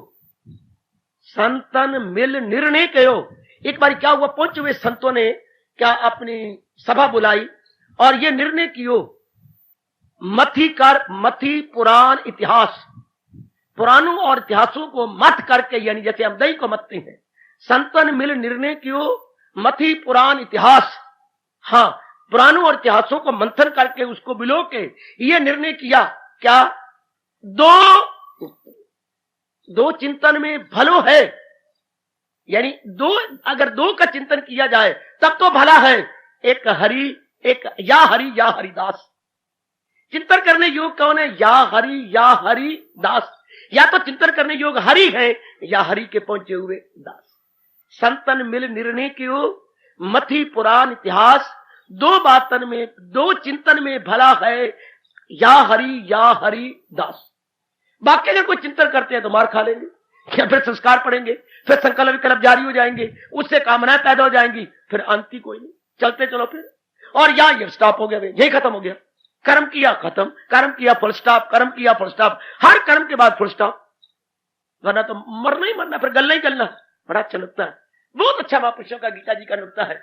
Speaker 2: संतन मिल निर्णय कयो। एक बार क्या हुआ, पहुंचे हुए संतों ने क्या अपनी सभा बुलाई और ये निर्णय कियो, मथी पुराण इतिहास, पुराणों और इतिहासों को मत करके, यानी जैसे हम दही को मतते हैं, संतन मिल निर्णय कियो मथी पुराण इतिहास। हाँ, पुराणों और इतिहासों को मंथन करके उसको बिलो के ये निर्णय किया क्या, दो चिंतन में भलो है, यानी अगर दो का चिंतन किया जाए तब तो भला है। एक हरि, एक या हरिदास। चिंतन करने योग कौन है, या हरि दास। या तो चिंतन करने योग हरि है, या हरि के पहुंचे हुए दास। संतन मिल निर्णय क्यों मथी पुराण इतिहास, दो चिंतन में भला है, या हरि दास। बाकी अगर कोई चिंतन करते हैं तो मार खा लेंगे, या फिर संस्कार पड़ेंगे, फिर संकल्प विकल्प जारी हो जाएंगे, उससे कामनाएं पैदा हो जाएंगी, फिर अंत ही कोई नहीं। चलते चलो फिर, और ये स्टॉप हो गया, यही खत्म हो गया। कर्म किया खत्म, कर्म किया फुल स्टॉप, कर्म किया फुल स्टॉप, हर कर्म के बाद फुल स्टॉप, वरना तो मरना ही मरना, फिर गलना ही गलना। बड़ा अच्छा लगता है, बहुत अच्छा महापुरुषों का गीता जी का नुक्ता है,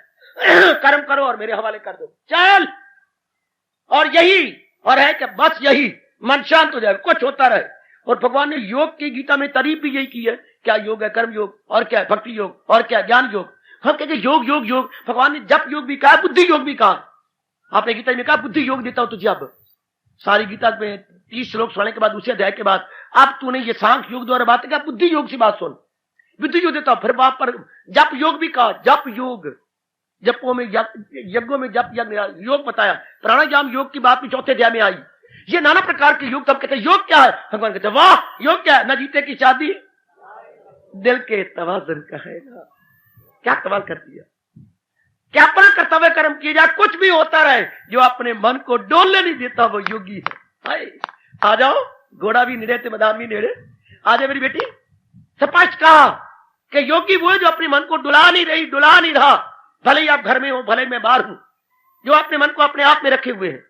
Speaker 2: कर्म करो और मेरे हवाले कर दो, चल। और यही और है कि बस यही, मन शांत हो जाए, कुछ होता रहे। और भगवान ने योग की गीता में तारीफ भी यही की है। क्या योग है, कर्म योग, और क्या है भक्ति योग, और क्या ज्ञान योग। हम कहेंगे योग योग योग, भगवान ने जप योग भी कहा, बुद्धि योग भी कहा। आपने गीता में कहा बुद्धि योग देता हूं तुझे। अब सारी गीता में 30 श्लोक सुनने के बाद, उसी अध्याय के बाद, अब तूने ये सांख्य योग द्वारा बात किया, बुद्धि योग से बात सुन, बुद्धि योग देता हूं। फिर बात पर जप योग भी कहा, जप योग, जपों में यज्ञों में जप यज्ञ योग बताया। प्राणायाम योग की बात भी चौथे अध्याय में आई। ये नाना प्रकार के योग, तब कहते हैं योग क्या है, भगवान कहते हैं वाह योग क्या है, ना जीते की शादी दिल के तवाज़ुन का है ना। क्या कमाल कर दिया, क्या अपना कर्तव्य कर्म किया जाए, कुछ भी होता रहे, जो अपने मन को डोलने नहीं देता वो योगी है। आ जाओ, घोड़ा भी निड़े थे बादाम भी निड़े। आ जाए मेरी बेटी, स्पष्ट कहा कि योगी वो है जो अपने मन को डुला नहीं रहा, भले ही आप घर में हो, भले मैं बाहर हूं, जो अपने मन को अपने आप में रखे हुए हैं।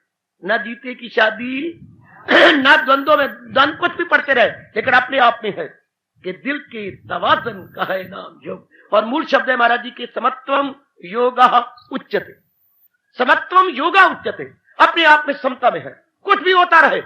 Speaker 2: न जीते की शादी न द्वंद्वों में, द्वंद्व कुछ भी पढ़ते रहे, लेकिन अपने आप में है कि दिल के तवाज़ुन का है नाम योग। और मूल शब्द है महाराज जी के समत्वम योगा उच्यते। समत्वम योगा उच्यते, अपने आप में समता में है, कुछ भी होता रहे।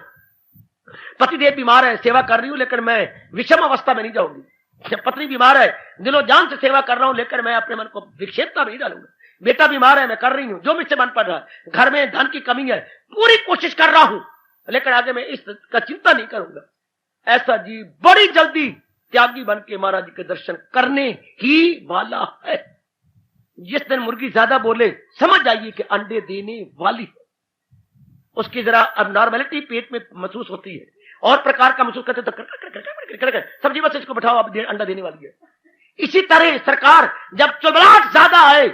Speaker 2: पतिदेव बीमार है, सेवा कर रही हूं, लेकिन मैं विषम अवस्था में नहीं जाऊंगी। पत्नी बीमार है, दिलो जान से सेवा कर रहा हूं, लेकिन मैं अपने मन को विक्षेपता नहीं डालूंगा। बेटा बीमार है, मैं कर रही हूं जो मुझसे मन पड़ रहा है। घर में धन की कमी है, पूरी कोशिश कर रहा हूं, लेकिन आगे मैं इसका चिंता नहीं करूंगा। ऐसा जी बड़ी जल्दी त्यागी बन के महाराज जी के दर्शन करने ही वाला है। जिस दिन मुर्गी ज्यादा बोले, समझ जाइए कि अंडे देने वाली है। उसकी जरा अब नॉर्मेलिटी पेट में महसूस होती है, और प्रकार का महसूस करते तो सब्जी बस इसको बैठाओ, अब अंडा देने वाली है। इसी तरह सरकार जब चुलबुलाहट ज्यादा आए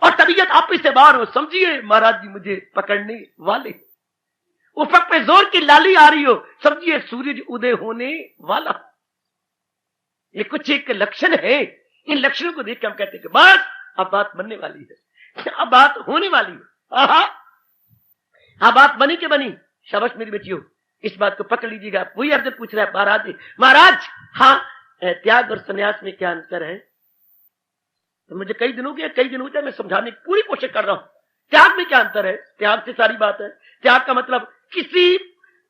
Speaker 2: और तबीयत आप से बाहर हो, समझिए महाराज जी मुझे पकड़ने वाले। उफक पे जोर की लाली आ रही हो, समझिए सूरज उदय होने वाला। ये कुछ एक लक्षण है, इन लक्षणों को देख के हम कहते हैं कि बस अब बात बनने वाली है, अब बात होने वाली है। अब बात बनी के बनी। शाबाश मेरी बेटियों, इस बात को पकड़ लीजिएगा। वही अर्जुन पूछ रहा है महाराज हाँ, त्याग और संन्यास में क्या अंतर है? तो मुझे कई दिनों से मैं समझाने की पूरी कोशिश कर रहा हूं। त्याग में क्या अंतर है? त्याग से सारी बात है। त्याग का मतलब किसी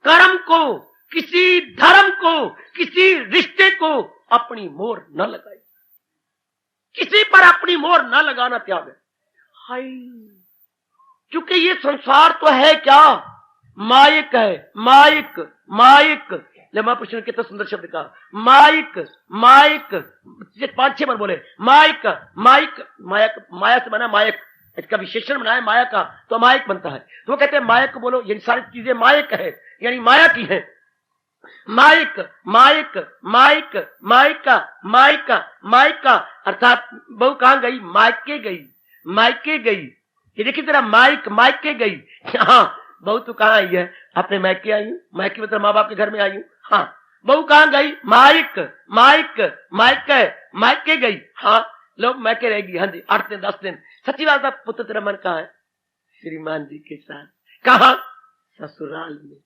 Speaker 2: कर्म को, किसी धर्म को, किसी रिश्ते को अपनी मोहर न लगाए, किसी पर अपनी मोहर न लगाना त्याग है। हाय, क्योंकि ये संसार तो है क्या? मायिक है, मायिक मायिक। जब महापुरुष कितना सुंदर शब्द कहा, मायिक मायिक, 5-6 बार बोले मायिक मायिक। माया से बना मायक, इसका विशेषण बनाया माया का, तो मायक बनता है। तो वो कहते हैं मायक को बोलो, ये सारी चीजें मायक है, यानी माया की है। मायक मायक मायक मायका मायका मायका, अर्थात बहू कहां गई? मायके गई, मायके गई। ये देखिए तेरा मायक, मायके गई। हाँ, बहू तो कहां आई है? अपने मायके आई हूं, मायके मतलब माँ बाप के घर में आई हूं। हाँ, बहू कहां गई? मायक मायक मायके मायके गई। हाँ, लोग मायके रहेगी। हाँ जी, 8 दिन 10 दिन। सच्ची बात है, पुत्र तेरा मन कहां है? श्रीमान जी के साथ। कहां? ससुराल में।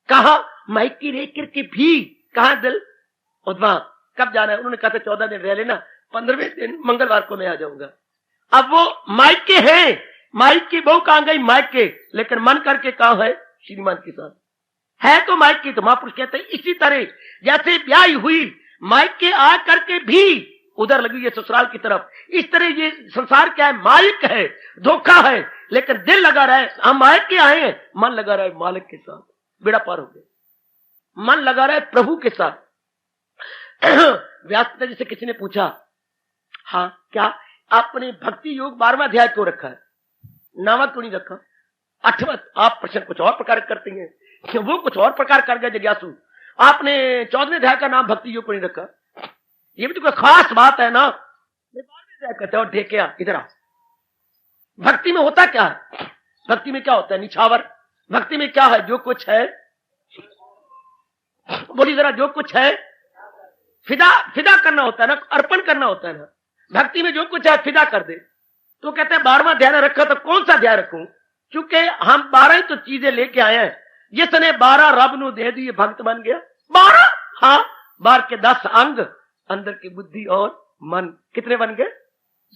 Speaker 2: कहा? मायके रह करके भी कहा दिल? और वहां कब जाना है? उन्होंने कहा था 14 दिन रह लेना, 15वें दिन मंगलवार को मैं आ जाऊंगा। अब वो मायके है, मायके बहू कहां गई? मायके, लेकिन मन करके कहां है? श्रीमान के साथ है। तो मायके, तो महापुरुष कहते हैं इसी तरह जैसे ब्याह हुई, मायके आ करके भी उधर लगी है ससुराल की तरफ। इस तरह ये संसार क्या है? मायक है, धोखा है, लेकिन दिल लगा रहा है हम मायके आए हैं, मन लगा रहा है मालिक के साथ। बेड़ा पार हो गया। मन लगा रहा है प्रभु के साथ। व्यास पिता जी से किसी ने पूछा, हाँ क्या आपने भक्ति योग 12वां अध्याय क्यों रखा है, 9वां क्यों नहीं रखा? 8वां? आप प्रश्न कुछ और प्रकार करते हैं, वो कुछ और प्रकार कर गए जिज्ञासु। आपने 14वें अध्याय का नाम भक्ति योग क्यों नहीं रखा? ये भी तो कोई खास बात है ना। 12वें अध्याय कहते हैं, और ढेकिया इधर आ। भक्ति में होता क्या है? भक्ति में क्या होता है? निछावर। भक्ति में क्या है? जो कुछ है, बोली जरा, जो कुछ है फिदा करना होता है ना, अर्पण करना होता है ना। भक्ति में जो कुछ है फिदा कर दे। तो कहते हैं 12वां ध्यान रखा, तो कौन सा ध्यान रखूं? क्योंकि हम 12 ही तो चीजें लेके आए हैं। जिसने 12 रब नु दे दी, भक्त बन गया। 12, हाँ, 12 के 10 अंग, अंदर की बुद्धि और मन कितने बन गए?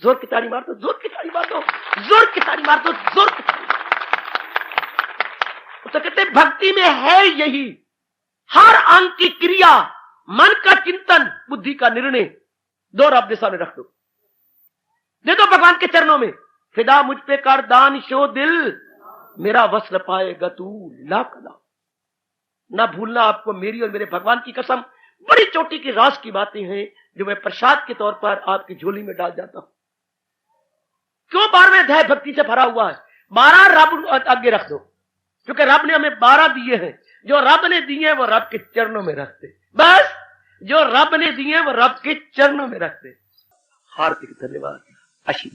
Speaker 2: जोर की ताली मार दो, जोर की ताली मार दो, जोर की ताली मार दो, जोर की ताली। तो कहते भक्ति में है यही, हर अंग की क्रिया, मन का चिंतन, बुद्धि का निर्णय, 2 रब के सामने रख दो, दे दो भगवान के चरणों में। फिदा मुझ पे कर दान शो दिल, मेरा वस्त्र पाएगा तू लाख लाख। ना भूलना आपको मेरी और मेरे भगवान की कसम, बड़ी चोटी की रास की बातें हैं जो मैं प्रसाद के तौर पर आपकी झोली में डाल जाता हूं। क्यों 12वें अध्याय भक्ति से भरा हुआ है? 12 रब आगे रख दो, क्योंकि रब ने हमें 12 दिए हैं। जो रब ने दिए हैं वो रब के चरणों में रखते, बस जो रब ने दिए हैं वो रब के चरणों में रखते। हार्दिक धन्यवाद। आशीष।